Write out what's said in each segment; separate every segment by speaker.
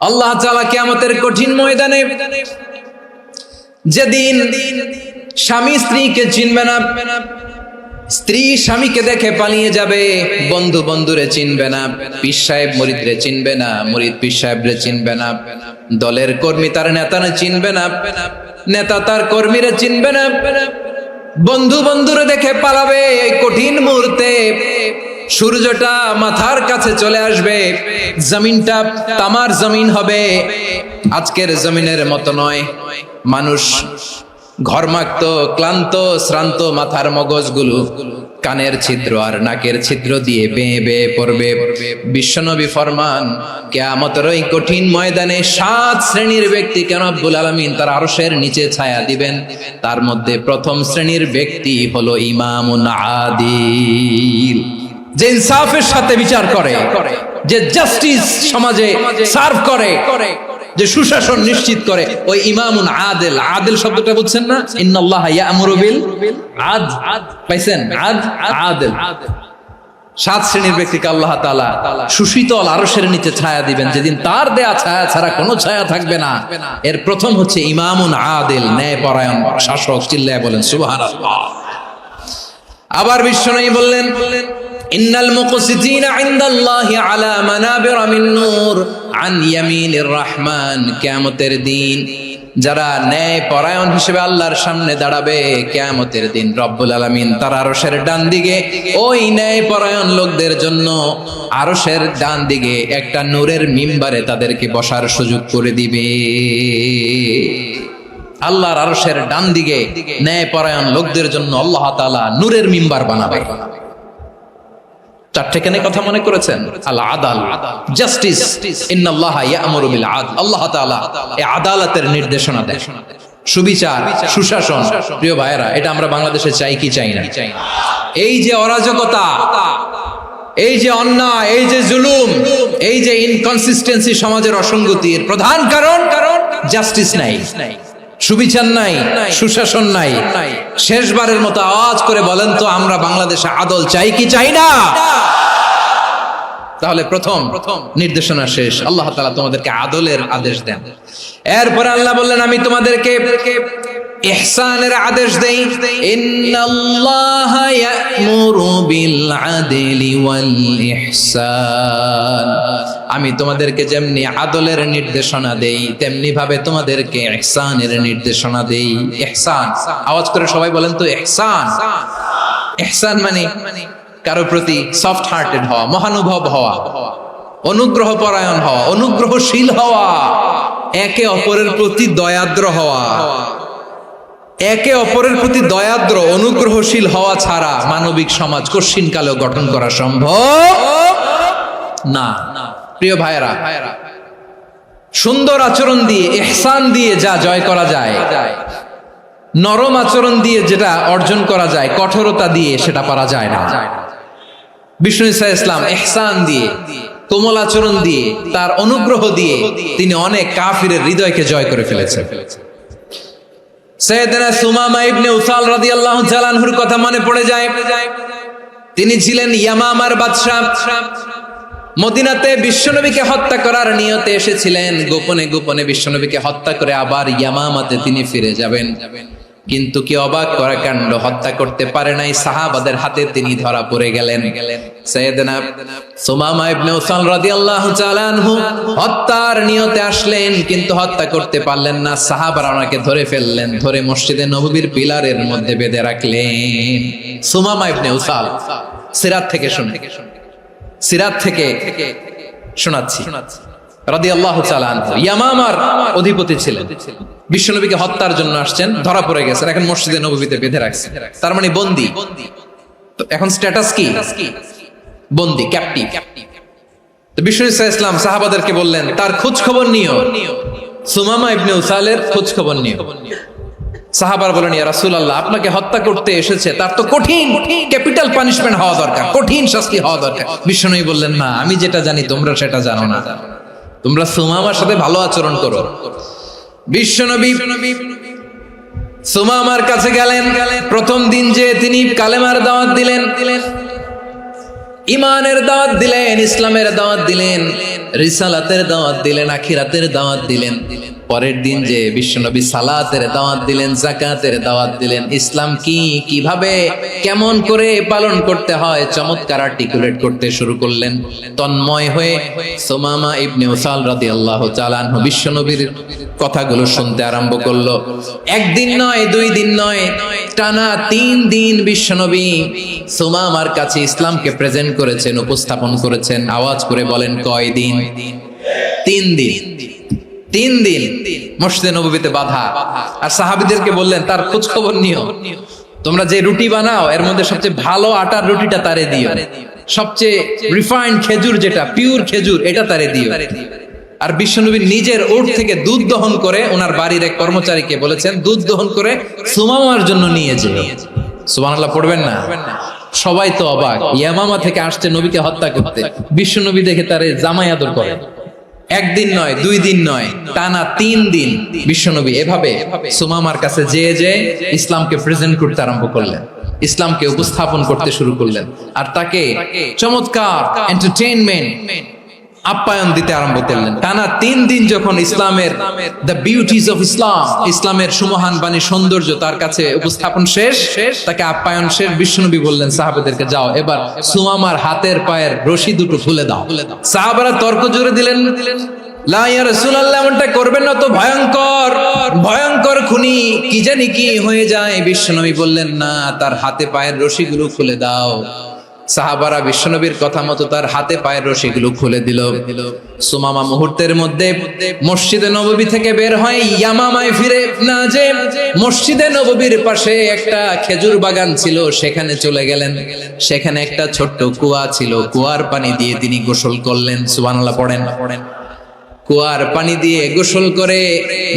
Speaker 1: আল্লাহ তাআলা কিয়ামতের কঠিন ময়দানে যেদিন স্বামী স্ত্রীকে চিনবে না, স্ত্রী স্বামীকে দেখে পালিয়ে যাবে, বন্ধু বন্ধুরে চিনবে না, পীর সাহেব মুরিদরে চিনবে না, মুরিদ পীর সাহেবরে চিনবে না, দলের কর্মী তার নেতারে চিনবে না, নেতা তার কর্মীরে চিনবে না, বন্ধু বন্ধুরে দেখে পালাবে। এই কঠিন মুহূর্তে সূর্যটা মাথার কাছে চলে আসবে, জমিনটা তামার জমিন হবে, আজকের জমিনের মতো নয়। মানুষ ঘর্মাক্ত, ক্লান্ত, শ্রান্ত মাথার মগজগুলো কানের ছিদ্র আর নাকের ছিদ্র দিয়ে বেয়ে বেয়ে পড়বে। বিশ্বনবী ফরমান, কিয়ামতের ওই কঠিন ময়দানে 7 শ্রেণীর ব্যক্তিকে রব্বুল আলামিন তার আরশের নিচে ছায়া দিবেন। তার মধ্যে প্রথম শ্রেণীর ব্যক্তি হলো ইমামুন আদিল, যে ইনসাফের সাথে বিচার করে, যে জাস্টিস সমাজে সার্ভ করে, যে সুশাসন নিশ্চিত করে, ওই ইমামুন আদিল। আদিল শব্দটা বুঝছেন না? ইন্নাল্লাহা ইয়া'মুরু বিল আদল, পাইছেন? আদিল। 7 শ্রেণীর ব্যক্তিকে আল্লাহ তাআলা সুশীতল আরশের নিচে ছায়া দিবেন, যেদিন তার দেয়া ছায়া ছাড়া কোনো ছায়া থাকবে না। এর প্রথম হচ্ছে ইমামুন আদিল, ন্যায়পরায়ণ শাসক। চিল্লায় বলেন সুবহানাল্লাহ। আবার বিশ্বনবী বললেন, ইন্নাল মুকসিতিনা ইনদাল্লাহি আলা মানাবিরা মিন নূর আন ইয়ামিনির রহমান। কিয়ামতের দিন যারা ন্যায় পরায়ণ হিসেবে আল্লাহর সামনে দাঁড়াবে, কিয়ামতের দিন রব্বুল আলামিন তার আরশের ডান দিকে ওই ন্যায় পরায়ণ লোকদের জন্য আরশের ডান দিকে একটা নূরের মিম্বারে তাদেরকে বসার সুযোগ করে দিবে। আল্লাহর আরশের ডান দিকে ন্যায় পরায়ণ লোকদের জন্য আল্লাহ তাআলা নূরের মিম্বার বানাবে। 4টে কেন কথা মনে করেছেন? আল আদাল, জাস্টিস। ইন্নাল্লাহা ইয়া'মুরু বিল আদল। আল্লাহ তাআলা এই আদালতের নির্দেশনা দেন, সুবিচার, সুশাসন। প্রিয় ভাইয়েরা, এটা আমরা বাংলাদেশে চাই কি চাই না? এই যে অরাজকতা, এই যে অন্যায়, এই যে জুলুম, এই যে ইনকনসিস্টেন্সি, সমাজের অসঙ্গতির প্রধান কারণ জাস্টিস নাই, সুবিচার নাই, সুশাসন নাই। শেষবারের মতো আওয়াজ করে বলেন তো, আমরা বাংলাদেশে আদল চাই কি চাই না? তাহলে প্রথম নির্দেশনা শেষ। আল্লাহ তাআলা তোমাদেরকে আদলের আদেশ দেন। এরপরে আল্লাহ বললেন, আমি তোমাদেরকে ইহসানের আদেশ দেই। ইন্নাল্লাহা ইয়া'মুরু বিল আদলি ওয়াল ইহসান। আমি তোমাদেরকে যেমনি আদলের নির্দেশনা দেই, তেমনি ভাবে তোমাদেরকে ইহসানের নির্দেশনা দেই। ইহসান, আওয়াজ করে সবাই বলেন তো ইহসান। ইহসান মানে কারো প্রতি সফট হার্টেড হওয়া, মহানুভব হওয়া, অনুগ্রহ পরায়ণ হওয়া, অনুগ্রহশীল হওয়া, একে অপরের প্রতি দয়াদ্র হওয়া। একে অপরের প্রতি দয়াদ্র, অনুগ্রহশীল হওয়া ছাড়া মানবিক সমাজ কশিনকালেও গঠন করা সম্ভব না। প্রিয় ভাইরা, সুন্দর আচরণ দিয়ে, ইহসান দিয়ে যা জয় করা যায়, নরম আচরণ দিয়ে যেটা অর্জন করা যায়, কঠোরতা দিয়ে সেটা পারা যায় না। বিষ্ণু ঈসা ইসলাম ইহসান দিয়ে, কোমল আচরণ দিয়ে, তার অনুগ্রহ দিয়ে তিনি অনেক কাফিরের হৃদয়কে জয় করে ফেলেছেন। সাইয়েদনা সুমামা ইবনে উসাল রাদিয়াল্লাহু তাআলা আনহুর কথা মনে পড়ে যায়। তিনি ছিলেন ইয়ামামার বাদশা। মদিনাতে বিশ্বনবীকে হত্যা করার নিয়তে এসেছিলেন। গোপনে গোপনে বিশ্বনবীকে হত্যা করে আবার ইয়ামামাতে তিনি ফিরে যাবেন। কিন্তু কি অবাক করা কাণ্ড, হত্যা করতে পারে নাই, সাহাবাদের হাতে তিনি ধরা পড়ে গেলেন। সাইয়েদনা সুমামা ইবনে উসাল রাদিয়াল্লাহু তাআলা আনহু হত্যার নিয়তে আসলেন, কিন্তু হত্যা করতে পারলেন না। সাহাবারা ওনাকে ধরে ফেললেন, ধরে মসজিদে নববীর পিলারের মধ্যে বেঁধে রাখলেন। সুমামা ইবনে উসাল, সিরাত থেকে শুনে, সিরাত থেকে শোনাচ্ছি, রাদিয়াল্লাহু তাআলা আনহু ইয়ামামার অধিপতি ছিলেন। বিশ্বনবীকে হত্যার জন্য আসছেন, ধরা পড়ে গেছেন, এখন মসজিদে নববীতে বেঁধে রাখছেন। তার মানে বন্দী। তো এখন স্ট্যাটাস কি? বন্দী, ক্যাপ্টিভ। তো বিষ্ণু ঈসা ইসলাম সাহাবাদেরকে বললেন, তার খোঁজ খবর নিও, সুমামা ইবনে উসালের খোঁজ খবর নিও। সাহাবারা বলেন, ইয়া রাসূলুল্লাহ, আপনাকে হত্যা করতে এসেছে, তার তো কঠিন ক্যাপিটাল পানিশমেন্ট হওয়া দরকার, কঠিন শাস্তি হওয়া দরকার। বিশ্বনবী বললেন, না, আমি যেটা জানি তোমরা সেটা জানো না, তোমরা সুমামার সাথে ভালো আচরণ করো। বিশ্বনবী সুমামার কাছে গেলেন। প্রথম দিন যে তিনি কালেমার দাওয়াত দিলেন, ইমানের দাওয়াত দিলেন, ইসলামের দাওয়াত দিলেন, রিসালাতের দাওয়াত দিলেন, আখিরাতের দাওয়াত দিলেন। পরের দিন যে বিশ্বনবী সালাতের দাওয়াত দিলেন, যাকাতের দাওয়াত দিলেন, ইসলাম কি, কিভাবে, কেমন করে পালন করতে হয় চমৎকার আর্টিকুলেট করতে শুরু করলেন। তন্ময় হয়ে সুমামা ইবনে উসাল রাদিয়াল্লাহু তাআলা আনহু বিশ্বনবীর কথাগুলো শুনতে আরম্ভ করলো। একদিন নয়, 2 দিন নয়, টানা 3 দিন বিশ্বনবী সুমামার কাছে ইসলামকে প্রেজেন্ট করেছেন, উপস্থাপন করেছেন। আওয়াজ করে বলেন, কয় দিন? 3 দিন। 3 দিন মসজিদে নববীতে বাধা। আর সাহাবীদেরকে বললেন, তার খোঁজ খবর নিও, তোমরা যে রুটি বানাও এর মধ্যে সবচেয়ে ভালো আটার রুটিটা তারে দিও, সবচেয়ে রিফাইন্ড খেজুর, যেটা পিওর খেজুর, এটা তারে দিও। আর বিশ্বনবী নিজের উট থেকে দুধ দহন করে ওনার বাড়ির এক কর্মচারীকে বলেছেন, দুধ দহন করে সুমামার জন্য নিয়ে যেও। সুবহানাল্লাহ পড়বেন না? সবাই তো অবাক, ইয়ামামা থেকে আসছে নবীকে হত্যা করতে, বিশ্বনবী দেখে তারে জামাই আদর করে। একদিন নয়, 2 দিন নয়, টানা 3 দিন বিশ্বনবী এভাবে সুমামার কাছে যেয়ে ইসলামকে প্রেজেন্ট করতে আরম্ভ করলেন, ইসলামকে উপস্থাপন করতে শুরু করলেন। আর তাকে চমৎকার এন্টারটেইনমেন্ট, আপ্যায়ন দিতে আরম্ভ করলেন। টানা 3 দিন যখন ইসলামের দ্য বিউটিজ অফ ইসলাম, ইসলামের সুমহান বাণী, সৌন্দর্য তার কাছে উপস্থাপন শেষ, তাকে আপ্যায়ন শেষ, বিশ্বনবী বললেন সাহাবাদেরকে, যাও এবার সুমামার হাতের পায়ের রশি দুটো খুলে দাও। সাহাবারা তর্ক জুড়ে দিলেন, লা ইয়া রাসূলুল্লাহ, এমনটা করবেন না, তো ভয়ঙ্কর ভয়ঙ্কর খুনি, কি জানি কি হয়ে যায়। বিশ্বনবী বললেন, না, তার হাতে পায়ের রশিগুলো খুলে দাও। সাহাবারা বিশ্বনবীর কথা মতো তার হাতে পায়ের রশিগুলো খুলে দিল। সুমামা মুহূর্তের মধ্যে মসজিদে নববী থেকে বের হয়, ইয়ামামায় ফিরে না যে মসজিদে নববীর পাশে একটা খেজুর বাগান ছিল, সেখানে চলে গেলেন। সেখানে একটা ছোট্ট কুয়া ছিল, কুয়ার পানি দিয়ে তিনি গোসল করলেন। সুবহানাল্লাহ পড়েন। কুয়ার পানি দিয়ে গোসল করে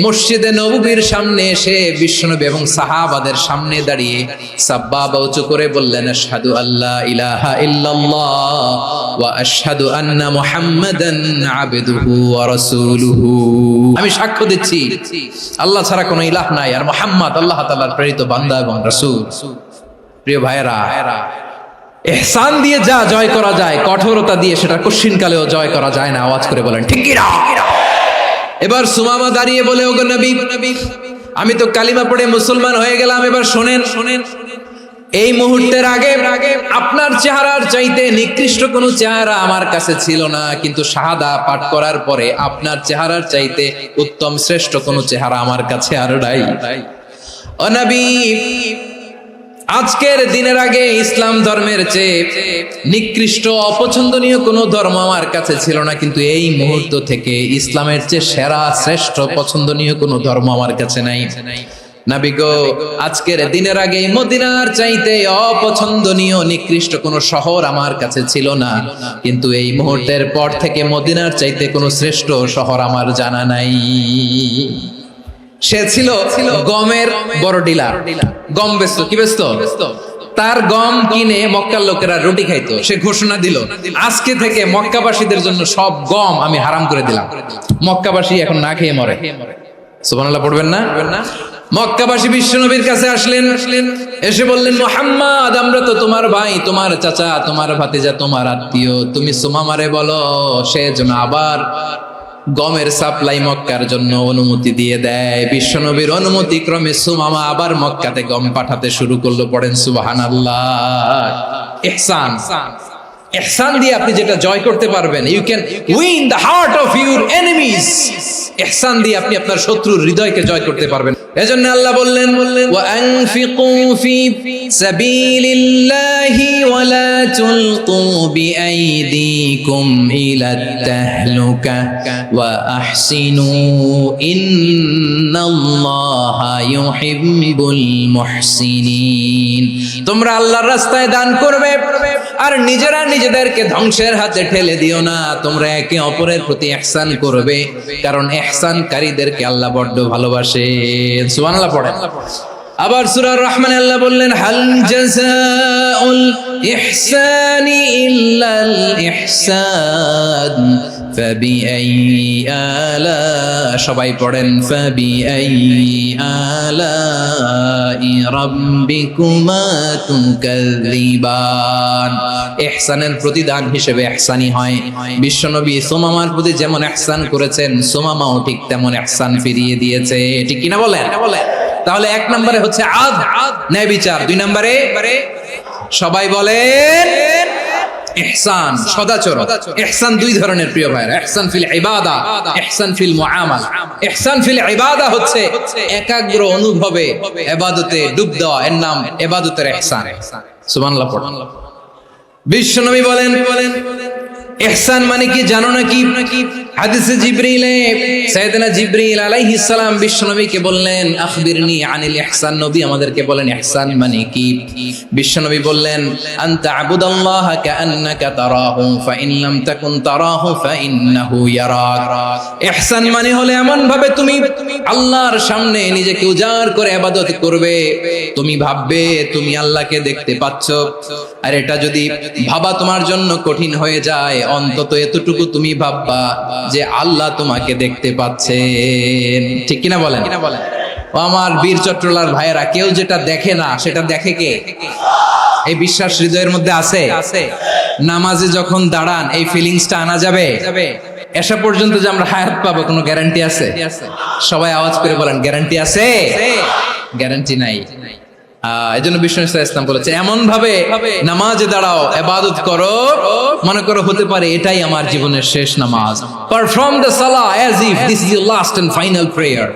Speaker 1: মসজিদে নববীর সামনে এসে বিশ্বনবী এবং সাহাবাদের সামনে দাঁড়িয়ে সাব্বাবা উঁচু করে বললেন, আশহাদু আল্লা ইলাহা ইল্লাল্লাহ ওয়া আশহাদু আন্না মুহাম্মাদান আবদুহু ওয়া রাসূলুহু। আমি সাক্ষ্য দিচ্ছি আল্লাহ ছাড়া কোনো ইলাহ নাই, আর মুহাম্মদ আল্লাহ তাআলার প্রেরিত বান্দা এবং রাসূল। প্রিয় ভাইয়েরা, ইহসান দিয়ে যা জয় করা যায়, কঠোরতা দিয়ে সেটা কঠিনকালেও জয় করা যায় না। আওয়াজ করে বলেন, ঠিক কি না? এবার সুমামা দাঁড়িয়ে বলে, ওগো নবী, আমি তো কালিমা পড়ে মুসলমান হয়ে গেলাম, এবার শোনেন, এই মুহূর্তের আগে আপনার চেহারার চাইতে নিকৃষ্ট কোনো চেহারা আমার কাছে ছিল না, কিন্তু শাহাদা পাঠ করার পরে আপনার চেহারার চাইতে উত্তম শ্রেষ্ঠ কোনো চেহারা আমার কাছে আর নাই। ও নবী, আজকের দিনের আগে ইসলাম ধর্মের চেয়ে নিকৃষ্ট অপছন্দনীয় কোনো ধর্ম আমার কাছে ছিল না, কিন্তু এই মুহূর্ত থেকে ইসলামের চেয়ে সেরা শ্রেষ্ঠ পছন্দনীয় কোনো ধর্ম আমার কাছে নাই। নবী গো, আজকের দিনের আগে মদিনার চাইতে অপছন্দনীয় নিকৃষ্ট কোনো শহর আমার কাছে ছিল না, কিন্তু এই মুহূর্তের পর থেকে মদিনার চাইতে কোনো শ্রেষ্ঠ শহর আমার জানা নাই। সে ছিল গমের বড় ডিলার, গম বেচতো। কি বেচতো? তার গম কিনে মক্কার লোকেরা রুটি খাইতো। সে ঘোষণা দিল, আজকে থেকে মক্কাবাসীদের জন্য সব গম আমি হারাম করে দিলাম, মক্কাবাসী এখন না খেয়ে মরে। সুবহানাল্লাহ পড়বেন না? মক্কাবাসী বিশ্বনবীর কাছে আসলেন, এসে বললেন, মুহাম্মদ, আমরা তো তোমার ভাই, তোমার চাচা, তোমার ভাতিজা, তোমার আত্মীয়, তুমি সুমামারে বলো সে যেন আবার গমের সাপ্লাই মক্কার জন্য অনুমতি দিয়ে দেয়। বিশ্বনবীর অনুমতি ক্রমে সুমামা আবার মক্কাতে গম পাঠাতে শুরু করলো। পড়েন সুবহানাল্লাহ। ইহসান, ইহসান দিয়ে আপনি যেটা জয় করতে পারবেন, you can win the heart of your enemies. ইহসান দিয়ে আপনি আপনার শত্রুর হৃদয়কে জয় করতে পারবেন। এজন্য আল্লাহ বললেন, ওয়া আনফিকু ফি সাবিলিল্লাহি ওয়া লা তুলকু বিআইদিকুম ইলাত তাহলুকা ওয়া আহসিনু ইন্নাল্লাহা ইউহিব্বুল মুহসিনিন। তোমরা আল্লাহর রাস্তায় দান করবে আর নিজেরা নিজেদেরকে ধ্বংসের হাতে ঠেলে দিও না। তোমরা একে অপরের প্রতি ইহসান করবে, কারণ ইহসানকারীদেরকে আল্লাহ বড্ড ভালোবাসে। সুবহানাল্লাহ পড়েন। আবার সূরা রহমানে আল্লাহ বললেন হাল জাযাউল ইহসানি ইল্লাল ইহসান ফাবিআইয়ি আলা, সবাই পড়েন ফাবিআইয়ি আলাই রাব্বিকুমা তুকাযযিবান। ইহসানের প্রতিদান হিসেবে ইহসানি হয়। বিশ্বনবী সুমামার প্রতি যেমন ইহসান করেছেন, সুমামাও ঠিক তেমন ইহসান ফিরিয়ে দিয়েছে। ঠিক কিনা বলেন? তাহলে এক নম্বরে হচ্ছে আদ, ন্যায় বিচার। দুই নম্বরে সবাই বলেন ইহসান, সদাচরণ। ইহসান দুই ধরনের প্রিয় ভাইরা, ইহসান ফিল ইবাদা, ইহসান ফিল মুআমালা। ইহসান ফিল ইবাদা হচ্ছে একাগ্র অনুভবে ইবাদতে ডুব দেওয়া, এর নাম ইবাদতের ইহসান। সুবহানাল্লাহ পড়ুন। বিশ্বনবী বলেন ইহসান মানে কি জানো নাকি? হাদিসে জিবরিলে সাইয়েদনা জিবরিল আলাইহিস সালাম বিশ্বনবীকে বললেন আখবিরনি আনিল ইহসান। নবী আমাদেরকে বলেন ইহসান মানে কি? বিশ্বনবী বললেন আনতা আবুদাল্লাহা কাআন্নাকা তারাহু ফাইন লাম তাকুন তারাহু ফাইন্নাহু ইয়ারাক। ইহসান মানে হলো এমন ভাবে তুমি আল্লাহর সামনে নিজেকে উজাড় করে ইবাদত করবে, তুমি ভাববে তুমি আল্লাহকে দেখতে পাচ্ছ। আর এটা যদি ভাবা তোমার জন্য কঠিন হয়ে যায়, অন্তত এতটুকু তুমি ভাববা যে আল্লাহ তোমাকে দেখতে পাচ্ছেন। ঠিক কিনা বলেন? ও আমার বীর চট্টলার ভাইয়েরা, কেউ যেটা দেখে না সেটা দেখে কে? এই বিশ্বাস হৃদয়ের মধ্যে আছে? নামাজে যখন দাঁড়ান এই ফিলিংসটা আনা যাবে? এসা পর্যন্ত যে আমরা হায়াত পাবো কোনো গ্যারান্টি আছে? সবাই আওয়াজ করে বলেন গ্যারান্টি আছে? গ্যারান্টি নাই। এজন্য বিষ্ণু ইসলাম বলেছে এমন ভাবে নামাজে দাঁড়াও, ইবাদত করো, মনে করো হতে পারে এটাই আমার জীবনের শেষ নামাজ। পারফর্ম দ্য সালাহ as if this is your last and final prayer.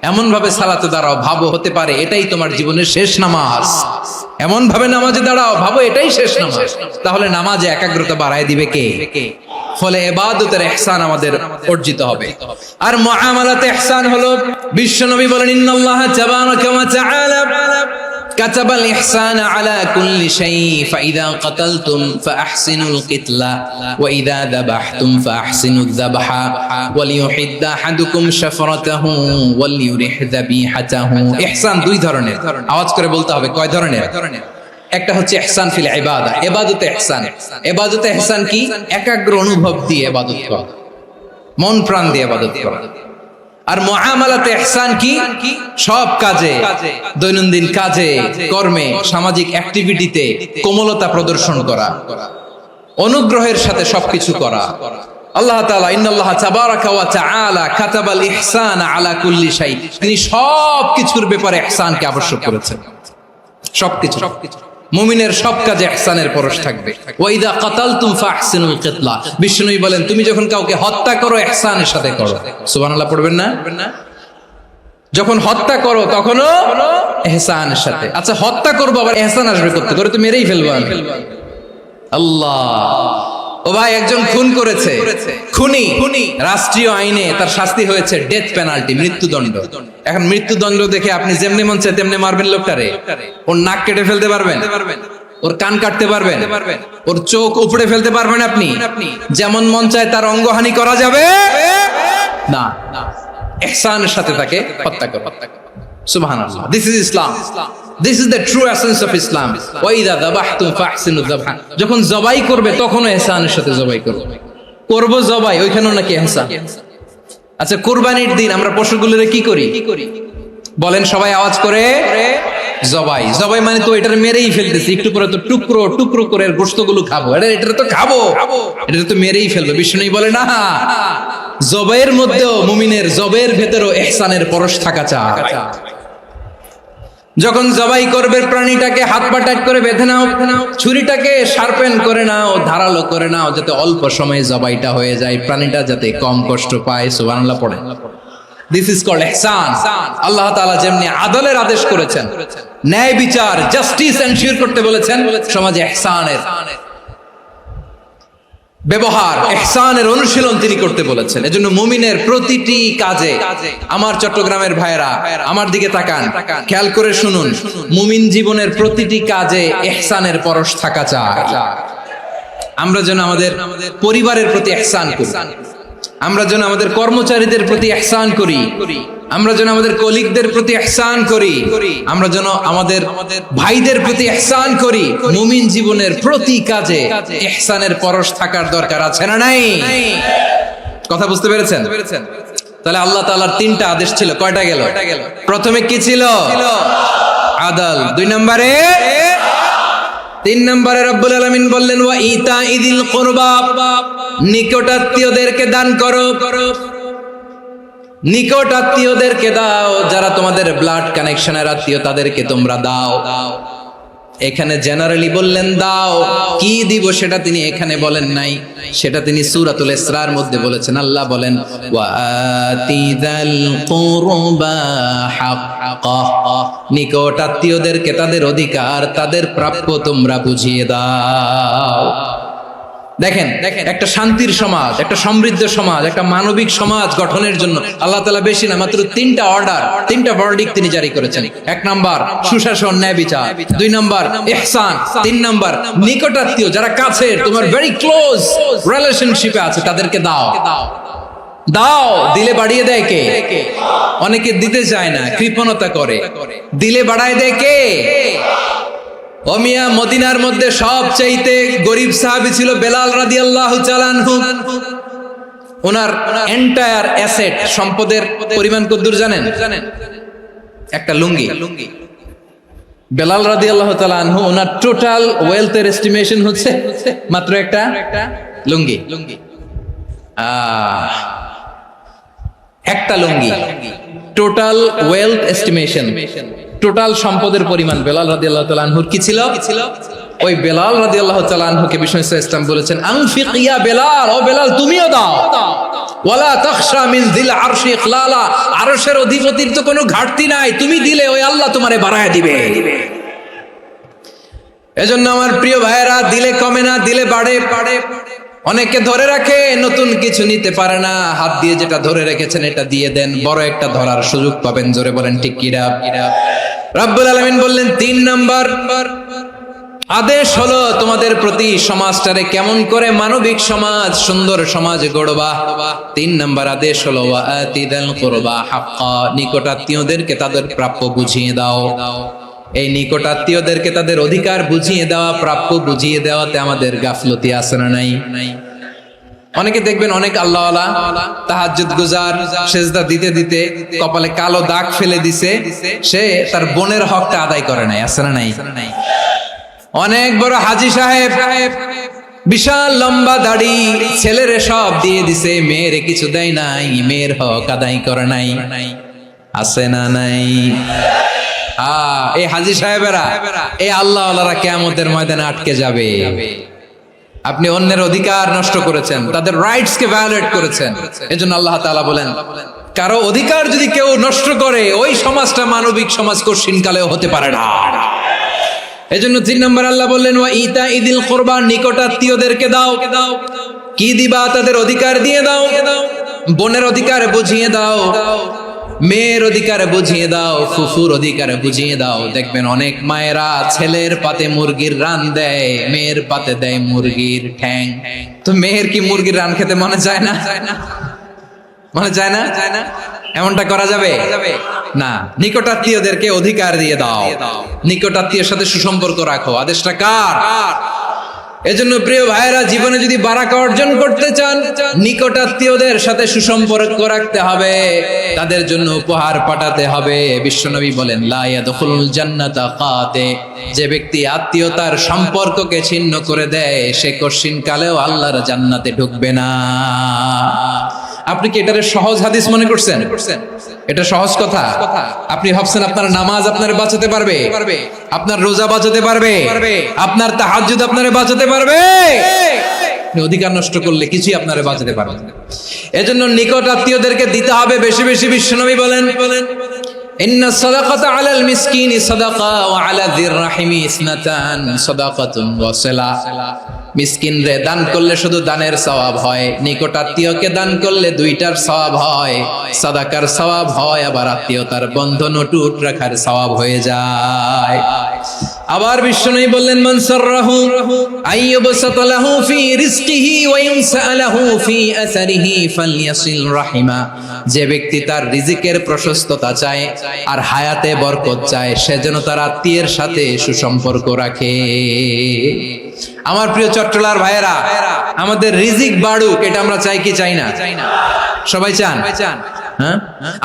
Speaker 1: এমন ভাবে সালাতে দাঁড়াও, ভাবো হতে পারে এটাই তোমার জীবনের শেষ নামাজ। এমন ভাবে নামাজে দাঁড়াও, ভাবো এটাই শেষ নামাজ। তাহলে নামাজে একাগ্রতা বাড়ায় দিবে কে? ফলে ইবাদতের ইহসান আমাদের অর্জিত হবে। আর মুআমালাতে ইহসান হলো, বিশ্বনবী বলেন ইন্নাল্লাহা তাবারাকা ওয়া তাআলা كتب الإحسان على كل شيء فإذا قتلتم فأحسنوا القتلة وإذا ذبحتم فأحسنوا الذبح وليحد أحدكم شفرته وليرح ذبيحته। ইহসান দুই ধরনের, আওয়াজ করে বলতে হবে কয় ধরনের? একটা হচ্ছে ইহসান ফিল ইবাদা, ইবাদতে ইহসান। ইবাদতে ইহসান কি? একাগ্র অনুভব দিয়ে ইবাদত করা, মন প্রাণ দিয়ে ইবাদত করা। আর মুআমালাতে ইহসান কি? সব কাজে, দৈনন্দিন কাজে, কর্মে, সামাজিক অ্যাক্টিভিটিতে কোমলতা প্রদর্শন করা, অনুগ্রহের সাথে সবকিছু করা। আল্লাহ তাআলা ইন্নাল্লাহা তাবারাকা ওয়া তাআলা কাতাবাল ইহসান আলা কুল্লি শাই, তিনি সবকিছুর ব্যাপারে ইহসানকে আবশ্যক করেছেন। সবকিছু, মুমিনের সব কাজে ইহসানের পরশ থাকবে। ওয়া ইযা কাতালতুম ফাহসিনুল কিতলা, বিষ্ণুই বলেন তুমি যখন কাউকে হত্যা করো ইহসানের সাথে করো। সুবহানাল্লাহ পড়বেন না? যখন হত্যা করো তখনও ইহসানের সাথে। আচ্ছা হত্যা করবো আবার ইহসান আসবে করতে করে, তো মেরেই ফেলবো আমি। আল্লাহ, ও ভাই একজন খুন করেছে, খুনি, রাষ্ট্রীয় আইনে তার শাস্তি হয়েছে ডেথ পেনাল্টি, মৃত্যুদণ্ড। এখন মৃত্যুদণ্ড দেখে আপনি যেমনি মন চায় তেমনি মারবেন লোকটারে? ওর নাক কেটে ফেলতে পারবেন? ওর কান কাটতে পারবেন? ওর চোখ উপড়ে ফেলতে পারবেন আপনি? যেমন মন চায় তার অঙ্গহানি করা যাবে না। ইহসানের সাথে তাকে হত্যা করো। সুবহানাল্লাহ, this is Islam, this is the true essence of Islam. ওয়া ইযা যাবাহতুম ফাহসিনু যাবহা, যখন জবাই করবে তখনও ইহসানের সাথে জবাই করো। করব জবাই, ওইখানেও নাকি ইহসান। আচ্ছা কুরবানির দিন আমরা পশুগুলোরে কি করি? বলেন সবাই আওয়াজ করে, জবাই। জবাই মানে তো এটার মেরেই ফেলতেছি, একটু পরে তো টুকরো টুকরো করে গোশতগুলো খাবো, এটা তো খাবো, এটা তো মেরেই ফেলবো। বিষ্ণু বলে না, জবাইয়ের মধ্যেও মুমিনের জবের ভেতরেও ইহসানের পরশ থাকা চাই। যখন জবাই করবে প্রাণীটাকে হাত পা টাইট করে বেঁধে নাও, ছুরিটাকে শার্পেন করে নাও, ধারালো করে নাও, যাতে অল্প সময়ে জবাইটা হয়ে যায়, প্রাণীটা যাতে কম কষ্ট পায়। সুবহানাল্লাহ পড়ে। দিস ইজ কল্ড ইহসান। আল্লাহ তাআলা যেমনি আদলের আদেশ করেছেন, ন্যায় বিচার, জাস্টিস এনশিওর করতে বলেছেন, সমাজে ইহসানের ব্যবহার, ইহসানের অনুশীলন তিনি করতে বলেছেন। এজন্য মুমিনের প্রতিটি কাজে, আমার চট্টগ্রামের ভাইরা আমার দিকে তাকান, খেয়াল করে শুনুন, মুমিন জীবনের প্রতিটি কাজে ইহসানের পরশ থাকা চাই। আমরা যেন আমাদের পরিবারের প্রতি ইহসান করি, আমরা যেন আমাদের কর্মচারীদের প্রতি ইহসান করি, আমরা যেন আমাদের কলিগদের প্রতি ইহসান করি, আমরা যেন আমাদের ভাইদের প্রতি ইহসান করি। মুমিন জীবনের প্রতি কাজে ইহসানের পরশ থাকার দরকার আছে না নাই? কথা বুঝতে পেরেছেন? তাহলে আল্লাহ তাআলার তিনটা আদেশ ছিল, কয়টা গেল? প্রথমে কি ছিল? আদল। 2 নম্বরে, 3 নম্বরে রব্বুল আলামিন বললেন ওয়া ইতাইদিল কুরবা, নিকটাত্মীয়দেরকে দান করো। নিকট আত্মীয়দেরকে দাও, যারা তোমাদের ব্লাড কানেকশনের আত্মীয় তাদেরকে তোমরা দাও। এখানে জেনারেলি বললেন দাও, কি দিব সেটা তিনি এখানে বলেন নাই, সেটা তিনি সূরাতুল ইসরার মধ্যে বলেছেন। আল্লাহ বলেন ওয়া আতিযাল কুরবা হাক্কাহ, নিকট আত্মীয়দেরকে তাদের অধিকার, তাদের প্রাপ্য তোমরা বুঝিয়ে দাও। দেখেন, একটা শান্তির সমাজ, একটা সমৃদ্ধ সমাজ, একটা মানবিক সমাজ গঠনের জন্য আল্লাহ তাআলা বেশি না, মাত্র 3টা অর্ডার, 3টা ভার্ডিক্ট তিনি জারি করেছেন। 1 নাম্বার সুশাসন, ন্যায় বিচার। 2 নাম্বার ইহসান। 3 নাম্বার নিকটাত্মীয়, যারা কাছের, তোমার ভেরি ক্লোজ রিলেশনশিপে আছে, তাদেরকে দাও। দাও, দিলে বাড়িয়ে দেয় কে? অনেকে দিতে চায় না, কৃপণতা করে। দিলে বাড়ায় দেয় কে? ও মিয়া, মদিনার মধ্যে সবচাইতে গরিব সাহাবী ছিল বেলাল রাদিয়াল্লাহু তাআলা আনহু। ওনার এন্টায়ার অ্যাসেট, সম্পদের পরিমাণ কতদূর জানেন? একটা লুঙ্গি। বেলাল রাদিয়াল্লাহু তাআলা আনহু, ওনার টোটাল ওয়েলথের এস্টিমেশন হচ্ছে মাত্র একটা লুঙ্গি। একটা লুঙ্গি, টোটাল ওয়েলথ এস্টিমেশন, টোটাল সম্পদের পরিমাণ বেলাল রাদিয়াল্লাহু তাআলা আনহুর কি ছিল? ওই বেলাল রাদিয়াল্লাহু তাআলা আনহুকে বিষ্ণু ইসলাম বলেছেন আনফিক ইয়া বেলাল, ও বেলাল তুমিও দাও। ওয়ালা তাখশা মিন যিল আরশি ইখলালা, আরশের অধিপতির তো কোনো ঘাটতি নাই, তুমি দিলে ওই আল্লাহ তোমারে বাড়ায় দিবে। এজন্য আমার প্রিয় ভাইয়েরা, দিলে কমে না, দিলে বাড়ে। অনেকে ধরে রাখে, নতুন কিছু নিতে পারে না, হাত দিয়ে যেটা ধরে রেখেছেন এটা দিয়ে দেন, বড় একটা ধরার সুযোগ পাবেন। জোরে বলেন ঠিক কিনা? রব্বুল আলামিন বললেন 3 নাম্বার আদেশ হলো তোমাদের প্রতি সমাজটারে কেমন করে মানবিক সমাজ, সুন্দর সমাজ গড়বা। 3 নাম্বার আদেশ হলো ওয়া আতিদাল কুরবা হাক্কা, নিকটাত্মীয়দেরকে তাদের প্রাপ্য বুঝিয়ে দাও। এই নিকটাত্মীয়দেরকে তাদের অধিকার বুঝিয়ে দেওয়া, প্রাপ্য বুঝিয়ে দেওয়াতে আমাদের গাফলতি আছে না নাই? অনেকে দেখবেন অনেক আল্লাহওয়ালা, তাহাজ্জুদ গুজার, সেজদা দিতে দিতে কপালে কালো দাগ ফেলে দিছে, সে তার বোনের হকটা আদায় করে নাই। আছে না নাই? অনেক বড় হাজী সাহেব, বিশাল লম্বা দাড়ি, ছেলেরে সব দিয়ে দিছে, মেয়েরে কিছু দেয় নাই, মেয়ের হক আদায় করে নাই। আছে না নাই? এই হাজী সাহেবেরা, এই আল্লাহওয়ালারা কিয়ামতের ময়দানে আটকে যাবে। আপনি অন্যের অধিকার নষ্ট করেছেন, তাদের রাইটস কে ভায়োলেট করেছেন। এজন্য আল্লাহ তাআলা বলেন, কারো অধিকার যদি কেউ নষ্ট করে, ওই সমাজটা মানবিক সমাজ কঠিনকালেও হতে পারে না। এজন্য 3 নম্বর আল্লাহ বললেন ওয়া ইতাইদিল কুরবা, নিকটাত্মীয়দেরকে দাও। কি দিবা? তাদের অধিকার দিয়ে দাও। বোনের অধিকার বুঝিয়ে দাও, মেয়ের অধিকার বুঝিয়ে দাও, ফুফুর অধিকার বুঝিয়ে দাও। দেখবেন অনেক মায়েরা ছেলের পাতে মুরগির রান দেয়, মেয়ের পাতে দেয় মুরগির ঠ্যাং। তো মেয়ের কি মুরগির রান খেতে মনে চায় না? মনে চায় না? এমনটা করা যাবে না। নিকটাত্মীয়দেরকে অধিকার দিয়ে দাও, নিকটাত্মীয়ের সাথে সুসম্পর্ক রাখো। আদেশটা কার? এজন্য প্রিয় ভাইয়েরা, জীবনে যদি বারাকা অর্জন করতে চান, নিকটাত্মীয়দের সাথে সুসম্পর্ক রাখতে হবে, তাদের জন্য উপহার পাঠাতে হবে। বিশ্বনবী বলেন লা ইয়াদখুলুল জান্নাতা কাতে, যে ব্যক্তি আত্মীয়তার সম্পর্ককে ছিন্ন করে দেয়, সে কঠিন কালেও আল্লাহর জান্নাতে ঢুকবে না। আপনি কি এটারে সহজ হাদিস মনে করছেন? এটা সহজ কথা? আপনি ভাবছেন আপনার নামাজ আপনারে বাঁচাতে পারবে, আপনার রোজা বাঁচাতে পারবে, আপনার তাহাজ্জুদ আপনারে বাঁচাতে পারবে? অধিকার নষ্ট করলে কিছুই আপনারে বাঁচাতে পারবে না। এজন্য নিকট আত্মীয়দেরকে দিতে হবে বেশি বেশি। বিশ্বনবী বলেন ইন্না সাদাকাতা আলাল মিসকিনি সাদাকা ওয়া আলা যির রাহিমি ইসনাতান সাদাকাতুন ওয়া সিলা। মিসকিন রে দান করলে শুধু দানের সওয়াব হয়, নিকট আত্মীয়কে দান করলে 2টার সওয়াব হয়, সাদাকার সওয়াব হয়, আবার আত্মীয়তার বন্ধন অটুট রাখার সওয়াব হয়ে যায়। আবার বিশ্বনবী বললেন মান সাররাহু আইয়ুবসাতা লাহু ফি রিজকিহি ওয়া ইউনসা লাহু ফি আসারিহি ফালইয়াসিল রাহিমা, যে ব্যক্তি তার রিজিকের প্রশস্ততা চায় আর হায়াতে বরকত চায় সে যেন তার আত্মীয়ের সাথে সুসম্পর্ক রাখে। আমার প্রিয় চট্টলার ভাইয়েরা, আমাদের রিজিক বাড়ুক এটা আমরা চাই কি চাই না? সবাই চান? হ্যাঁ,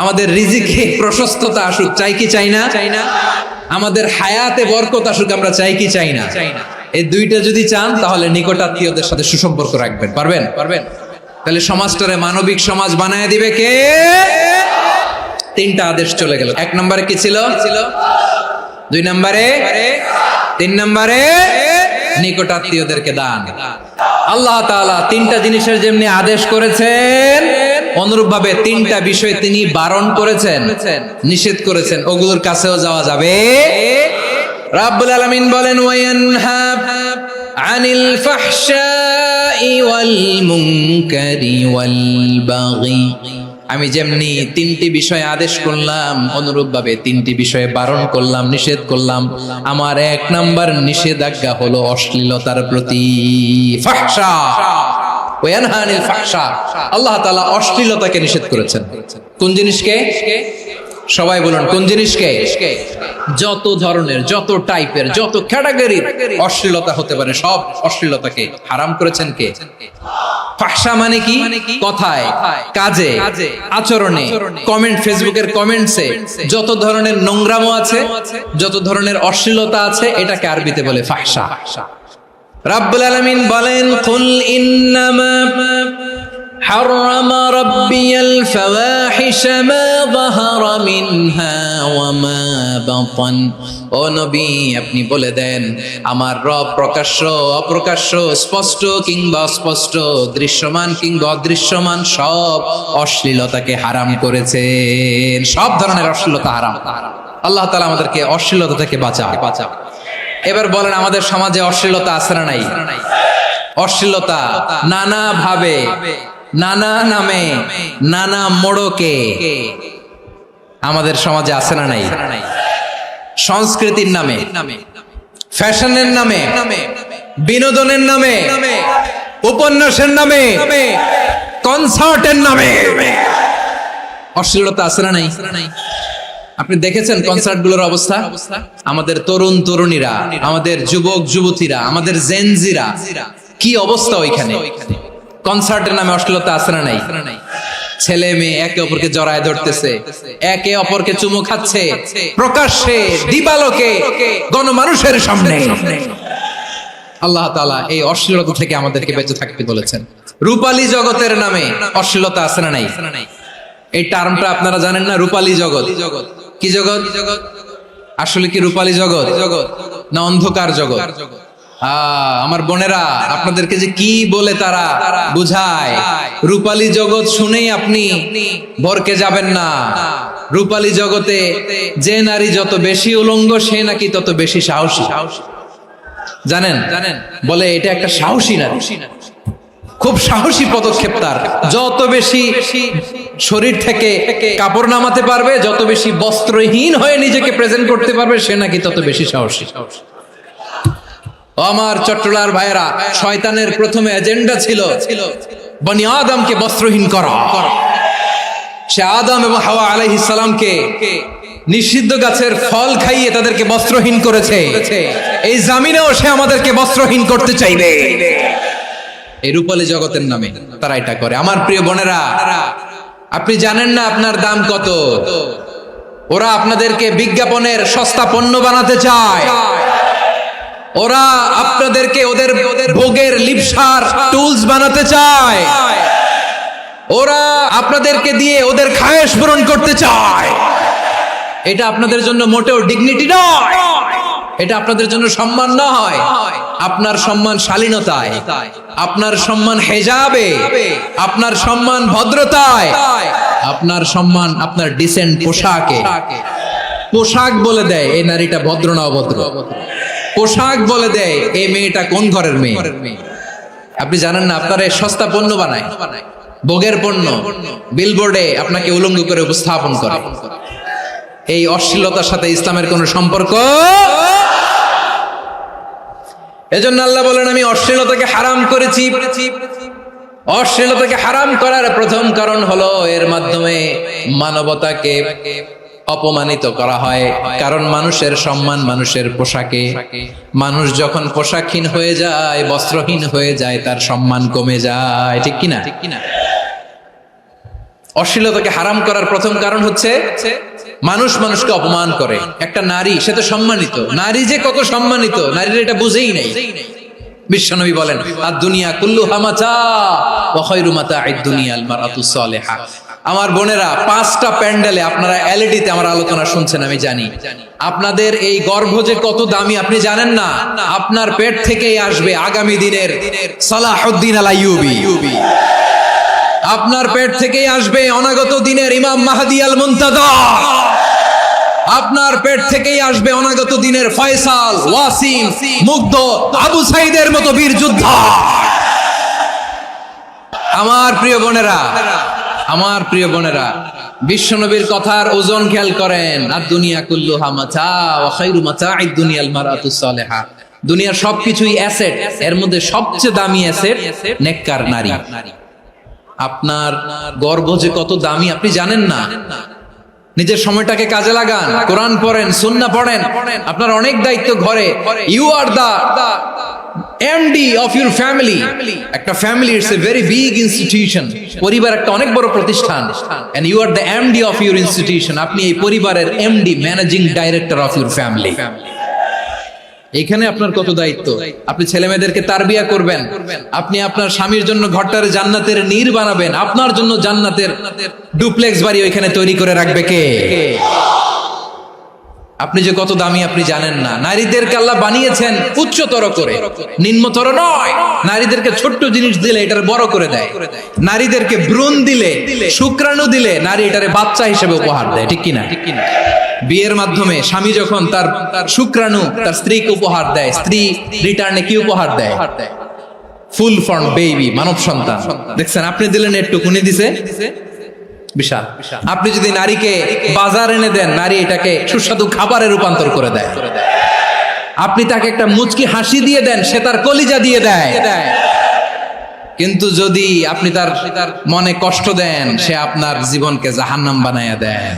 Speaker 1: আমাদের রিজিকে প্রশস্ততা আসুক চাই কি চাই না? আমাদের হায়াতে বরকত আসুক আমরা চাই কি চাই না? এই দুইটা যদি চান তাহলে নিকট আত্মীয়দের সাথে সুসম্পর্ক রাখবেন। পারবেন? তাহলে সমাজটারে মানবিক সমাজ বানায় দিবে কে? তিনটা আদেশ চলে গেল। 1 নম্বরে কি ছিল? 2 নম্বরে, 3 নম্বরে নিকট আত্মীয়দেরকে দান। আল্লাহ তাআলা তিনটা জিনিসের যেমনি আদেশ করেছেন অনুরূপ ভাবে তিনটা বিষয় তিনি বারণ করেছেন, নিষেধ করেছেন, ওগুলোর কাছেও যাওয়া যাবে। রাব্বুল আলামিন বলেন ওয়ায়ানহা আনিল ফাহশাই ওয়াল মুনকারি ওয়াল বাগি, আমি যেমনি তিনটি বিষয়ে আদেশ করলাম অনুরূপ ভাবে তিনটি বিষয়ে বারণ করলাম, নিষেধ করলাম। আমার 1 নাম্বার নিষেধাজ্ঞা হলো অশ্লীলতার প্রতি। ফাহশা ওয়ায়ানহা আনিল ফাহশা, আল্লাহ তাআলা অশ্লীলতাকে নিষেধ করেছেন। কোন জিনিসকে? সবাই বলুন কোন জিনিসকে? যত ধরনের, যত টাইপের, যত ক্যাটাগরির অশ্লীলতা হতে পারে সব অশ্লীলতাকে হারাম করেছেন কে? ফাহশা মানে কি? কথায়, কাজে, আচরণে, কমেন্ট, ফেসবুকের কমেন্টসে যত ধরনের নোংরামো আছে, যত ধরনের অশ্লীলতা আছে এটাকে আরবিতে বলে ফাহশা। রাব্বুল আলামিন বলেন কুল ইন্নামা حرم ربي الفواحش ما ظهر منها وما بطن, ও নবী আপনি বলে দেন আমার রব প্রকাশ্য অপ্রকাশ্য, স্পষ্ট কিংবা অস্পষ্ট, দৃশ্যমান কিংবা অদৃশ্যমান সব অশ্লীলতাকে হারাম করেছেন। সব ধরনের অশ্লীলতা হারাম। আল্লাহ তাআলা আমাদেরকে অশ্লীলতা থেকে বাঁচাও। এবার বলেন আমাদের সমাজে অশ্লীলতা আছে না নাই? অশ্লীলতা নানা ভাবে, নানা নামে, নানা মোড়কে আমাদের সমাজে আছে না নাই? সংস্কৃতির নামে, ফ্যাশনের নামে, বিনোদনের নামে, উপন্যাসের নামে, কনসার্টের নামে অশ্লীলতা আছে না নাই? আপনি দেখেছেন কনসার্টগুলোর অবস্থা? আমাদের তরুণ তরুণীরা, আমাদের যুবক যুবতীরা, আমাদের জেনজিরা কি অবস্থা ওইখানে? কনসার্টের নামে অশ্লীলতা আছে না নাই? ছেলে মেয়ে একে অপরকে জড়ায় ধরতেছে, একে অপরকে চুমু খাচ্ছে প্রকাশ্যে, দিবালোকে, গণমানুষের সামনে। আল্লাহ তাআলা এই অশ্লীলতা থেকে আমাদেরকে বেঁচে থাকতে বলেছেন। রূপালী জগতের নামে অশ্লীলতা আছে না নাই? এই টার্মটা আপনারা জানেন না? রূপালী জগৎ কি জগৎ? আসলে কি রূপালী জগৎ না অন্ধকার জগৎ? আমার বোনেরা আপনাদেরকে যে কি বলে তারা বুঝায়, রূপালী জগৎ শুনেই আপনি ভরকে যাবেন না। রূপালী জগতে যে নারী যত বেশি উলঙ্গ সে নাকি তত বেশি সাহসী। জানেন? বলে এটা একটা সাহসী নারী, খুব সাহসী পদক্ষেপ তার। যত বেশি শরীর থেকে কাপড় নামাতে পারবে, যত বেশি বস্ত্রহীন হয়ে নিজেকে প্রেজেন্ট করতে পারবে সে নাকি তত বেশি সাহসী। আমার চট্টলার ভাইয়েরা, শয়তানের প্রথমে এজেন্ডা ছিল বনি আদমকে বস্ত্রহীন করা। সে আদম এবং হাওয়া আলাইহিস সালামকে নিষিদ্ধ গাছের ফল খাইয়ে তাদেরকে বস্ত্রহীন করেছে। এই জামিনেও সে আমাদেরকে বস্ত্রহীন করতে চাইবে। এই রূপালী জগতের নামে তারা এটা করে। আমার প্রিয় বোনেরা, আপনি জানেন না আপনার দাম কত? ওরা আপনাদেরকে বিজ্ঞাপনের সস্তা পণ্য বানাতে চায়। ওরা আপনাদেরকে ওদের ভোগের লিপসার টুলস বানাতে চায়। ওরা আপনাদেরকে দিয়ে ওদের খায়েশ পূরণ করতে চায়। এটা আপনাদের জন্য মোটেও ডিগনিটি নয়, এটা আপনাদের জন্য সম্মান নয়। আপনার সম্মান শালীনতায়, আপনার সম্মান হেজাবে, আপনার সম্মান ভদ্রতায়, আপনার সম্মান আপনার ডিসেন্ট পোশাকে। পোশাক বলে দেয় এই নারীটা ভদ্র না অভদ্র। পোশাক বলে দেয় এই মেয়েটা কোন ঘরের মেয়ে। আপনি জানেন না আপনারা সস্তা পণ্য বানায়, ভোগের পণ্য, বিলবোর্ডে আপনাকে উলঙ্গ করে উপস্থাপন করে। এই অশ্লীলতার সাথে ইসলামের কোনো সম্পর্ক এজন্য আল্লাহ বলেন আমি অশ্লীলতাকে হারাম করেছি। অশ্লীলতাকে হারাম করার প্রথম কারণ হলো এর মাধ্যমে মানবতাকে অপমানিত করা হয়। কারণ মানুষের সম্মান মানুষের পোশাকে। মানুষ যখন পোশাকহীন হয়ে যায়, বস্ত্রহীন হয়ে যায়, তার সম্মান কমে যায়, ঠিক কিনা? অশ্লীলতাকে হারাম করার প্রথম কারণ হচ্ছে মানুষ মানুষকে অপমান করে। একটা নারী, সে তো সম্মানিত, নারী যে কত সম্মানিত নারীর এটা বুঝেই নাই। বিশ্বনবী বলেন আর দুনিয়া কুল্লুহা মাতা ওয়া খায়রু মাতা'আদ দুনিয়াল মারআতুস সালিহা। আমার বোনেরা, 5টা প্যান্ডেলে আপনারা এলইডিতে আমার আলোচনা শুনছেন, আমি জানি। আপনাদের এই গর্ভ যে কত দামি আপনি জানেন না। আপনার পেট থেকেই আসবে আগামী দিনের সালাহুদ্দিন আল আইয়ুবী। আপনার পেট থেকেই আসবে অনাগত দিনের ইমাম মাহদী আল মুনতাযর। আপনার পেট থেকেই আসবে অনাগত দিনের ফয়সাল, ওয়াসিম, মুগ্ধ, আবু সাইদের মতো বীর যোদ্ধা। আমার প্রিয় বোনেরা, আমার প্রিয় বোনেরা, বিশ্বনবীর কথার ওজন খেয়াল করেন। আর দুনিয়া কুল্লুহা মাতা ওয়া খায়রু মাতা'আদ দুনিয়াল মারআতুস সালিহা। দুনিয়ার সবকিছুই অ্যাসেট, এর মধ্যে সবচেয়ে দামি অ্যাসেট নেককার নারী। আপনার গর্ভ যে কত দামি আপনি জানেন না। নিজের সময়টাকে কাজে লাগান, কোরআন পড়েন, সুন্নাহ পড়েন। আপনার অনেক দায়িত্ব ঘরে। You are the MD of your family. একটা family it's a very big institution. পরিবার একটা অনেক বড় প্রতিষ্ঠান। And you are the MD of your institution. আপনি এই পরিবারের MD, managing director of your family. এখানে আপনার কত দায়িত্ব। আপনি ছেলে মেয়েদেরকে তারবিয়া করবেন, আপনি আপনার স্বামীর জন্য ঘরটার জান্নাতের নীর বানাবেন, আপনার জন্য জান্নাতের ডুপ্লেক্স বাড়ি ওইখানে তৈরি করে রাখবে কে? আপনি যে কত দামি আপনি জানেন না। নারীদেরকে আল্লাহ বানিয়েছেন উচ্চতর করে, নিম্নতর নয়। নারীদেরকে ছোট্ট জিনিস দিলে এটার বড় করে দেয়। নারীদেরকে ভ্রূণ দিলে, শুক্রাণু দিলে নারী এটারে বাচ্চা হিসেবে উপহার দেয়, ঠিক কিনা? বিয়ের মাধ্যমে স্বামী যখন তার শুক্রাণু তার স্ত্রীকে উপহার দেয়, স্ত্রী রিটার্নে কি উপহার দেয়? ফুল ফর্ম বেবি, মানব সন্তান। দেখছেন, আপনি দিলেন একটু, কুনি দিছে বিশাল। আপনি যদি নারীকে বাজার এনে দেন, নারী এটাকে সুস্বাদু খাবারে রূপান্তর করে দেয়। আপনি তাকে একটা মুচকি হাসি দিয়ে দেন, সে তার কলিজা দিয়ে দেয়। কিন্তু যদি আপনি তার মনে কষ্ট দেন, সে আপনার জীবনকে জাহান্নাম বানায়া দেয়।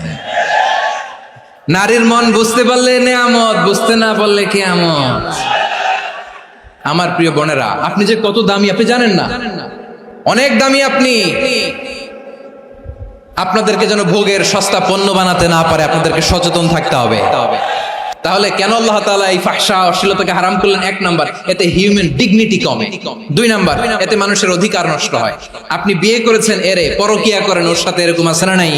Speaker 1: নারীর মন বুঝতে পারলে নেয়ামত, বুঝতে না পারলে কিয়ামত। আমার প্রিয় বোনেরা, আপনি যে কত দামি আপনি জানেন না। অনেক দামি আপনি। আপনাদেরকে যেন ভোগের সস্তা পণ্য বানাতে না পারে, আপনাদেরকে সচেতন থাকতে হবে। তাহলে কেন আল্লাহ তাআলা এই ফাহশা অশ্লীলতাকে হারাম করলেন? 1 নাম্বার, এতে হিউম্যান ডিগনিটি কমে। 2 নাম্বার, এতে মানুষের অধিকার নষ্ট হয়। আপনি বিয়ে করেছেন, এরে পরকিয়া করেন, ওর সাথে এরকম আছে না নাই?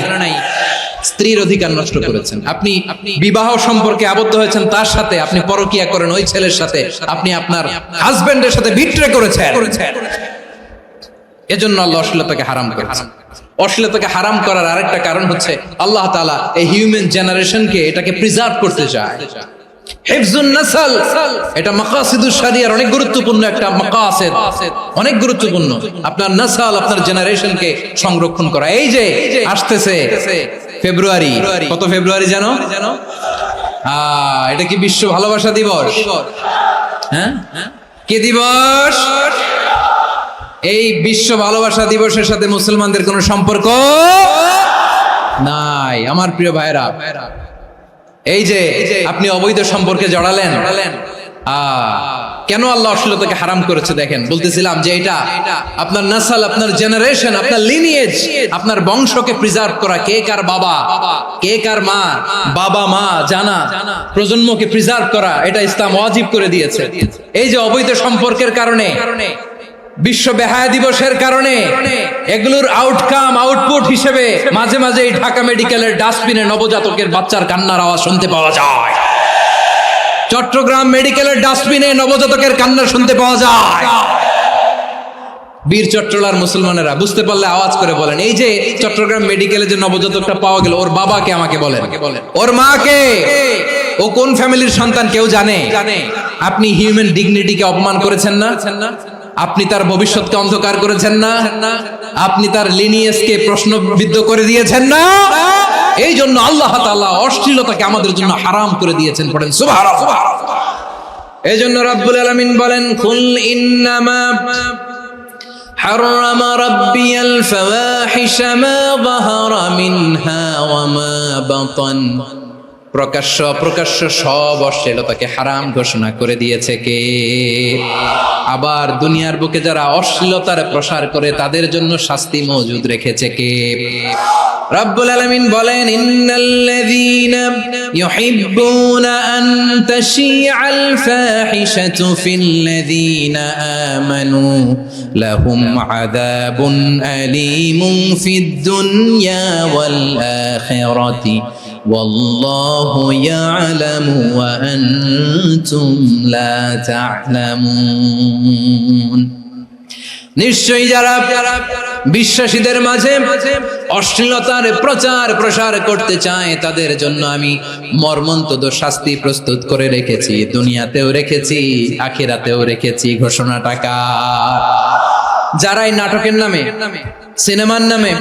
Speaker 1: স্ত্রীর অধিকার নষ্ট করেছেন। আপনি বিবাহ সম্পর্কে আবদ্ধ হয়েছেন তার সাথে, আপনি পরকিয়া করেন ওই ছেলের সাথে, আপনি আপনার হাজবেন্ডের সাথে বিট্রে করেছেন। এজন্য আল্লাহ অশ্লীলতাকে হারাম করেছেন। অশ্লীলতাকে হারাম করার আরেকটা কারণ হচ্ছে আল্লাহ তাআলা এই হিউম্যান জেনারেশনকে এটাকে প্রিজার্ভ করতে চায়। হিফজুন নাসল, এটা মাকাসিদুশ শরিয়ার অনেক গুরুত্বপূর্ণ একটা মাকাসিদ, অনেক গুরুত্বপূর্ণ। আপনার নাসল, আপনার জেনারেশনকে সংরক্ষণ করা। এই যে আসতেছে ফেব্রুয়ারি, কত ফেব্রুয়ারি জানো? এটা কি বিশ্ব ভালোবাসা দিবস? হ্যাঁ, কি দিবস? এই বিশ্ব ভালোবাসা দিবসের সাথে মুসলমানদের কোনো সম্পর্ক নাই। আমার প্রিয় ভাইরা, এই যে আপনি অবৈধ সম্পর্কে জড়ালেন, কেন আল্লাহ অশ্লীলতাকে হারাম করেছে দেখেন। বলতেছিলাম যে এটা আপনার নাসল, আপনার জেনারেশন, আপনার লিনিয়েজ, আপনার বংশকে প্রিজার্ভ করা। কে কার বাবা, কে কার মা, বাবা মা জানা, প্রজন্মকে প্রিজার্ভ করা, এটা ইসলাম ওয়াজিব করে দিয়েছে। এই যে অবৈধ সম্পর্কের কারণে, বিশ্ব বেহায়া দিবসের কারণে, এগুলোর আউটকাম, আউটপুট হিসেবে মাঝে মাঝে এই ঢাকা মেডিকেলের ডাস্টবিনে নবজাতকের বাচ্চার কান্নার আওয়াজ শুনতে পাওয়া যায়। চট্টগ্রাম মেডিকেলের ডাস্টবিনে নবজাতকের কান্না শুনতে পাওয়া যায়। বীর চট্টলার মুসলমানেরা বুঝতে পারলে আওয়াজ করে বলেন, এই যে চট্টগ্রাম মেডিকেলে যে নবজাতকটা পাওয়া গেল, ওর বাবাকে আমাকে বলেন, ওর মাকে, ও কোন ফ্যামিলির সন্তান কেউ জানে? আপনি হিউম্যান ডিগনিটিকে অপমান করেছেন না? আপনি তার ভবিষ্যৎকে অন্ধকার করেছেন না? আপনি তার লিনিয়েজকে প্রশ্নবিদ্ধ করে দিয়েছেন না? এই জন্য আল্লাহ তাআলা অশ্লীলতাকে আমাদের জন্য হারাম করে দিয়েছেন। পড়েন সুবহানাল্লাহ। এজন্য রাব্বুল আলামিন বলেন, কুল ইন্নামা حرم ربي الفواحش ما ظهر منها وما بطن। প্রকাশ্য সব অশ্লীলতাকে হারাম ঘোষণা করে দিয়েছে কে? আবার দুনিয়ার বুকে যারা অশ্লীলতার প্রসার করে তাদের জন্য শাস্তি মজুদ রেখেছে কে? রাব্বুল আলামিন বলেন, ইন্নাল্লাযীনা ইউহিব্বুনা আন তাশিআল ফাহিশাতু ফিল্লাযীনা আমানু লাহুম আযাবুন আলীমুন ফিদ দুনিয়া ওয়াল আখিরাতি ওয়াল্লাহু ইয়ালামু ওয়া আনতুম লা তা'লামুন। নিশ্চয়ই যারা বিশ্বাসীদের মাঝে অশ্লীলতার প্রসার করতে চায় তাদের জন্য আমি মর্মন্তুদ শাস্তি প্রস্তুত করে রেখেছি, দুনিয়াতেও রেখেছি, আখিরাতেও রেখেছি। ঘোষণাটা কার? যারাই নাটকের নামে, সিনেমার নামে,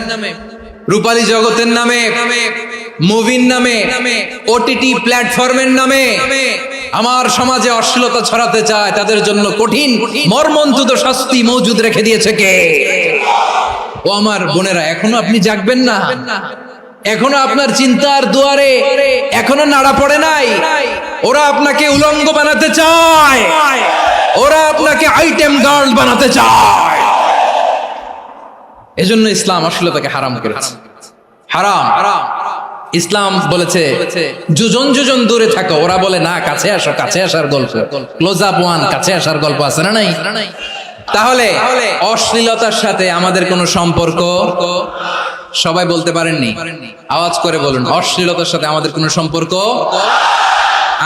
Speaker 1: রূপালী জগতের নামে, মুভির নামে, ওটিটি প্ল্যাটফর্মের নামে আমার সমাজে অশ্লীলতা ছড়াতে চায় তাদের জন্য কঠিন মর্মন্তুদ শাস্তি মজুদ রেখে দিয়েছে কে? ও আমার বোনেরা, এখনো আপনি জাগবেন না? এখনো আপনার চিন্তার দুয়ারে এখনো নাড়া পড়ে নাই? ওরা আপনাকে উলঙ্গ বানাতে চায়, ওরা আপনাকে আইটেম গার্ল বানাতে চায়। এজন্য ইসলাম অশ্লীলতাকে হারাম করেছে। হারাম। ইসলাম বলেছে যোজন দূরে থাকো, ওরা বলে না কাছে আসো, কাছে আসার গল্প, ক্লোজ আপ ওয়ান, কাছে আসার গল্প আছে না নাই? তাহলে অশ্লীলতার সাথে আমাদের কোনো সম্পর্ক? সবাই বলতে পারেননি, আওয়াজ করে বলুন, অশ্লীলতার সাথে আমাদের কোনো সম্পর্ক?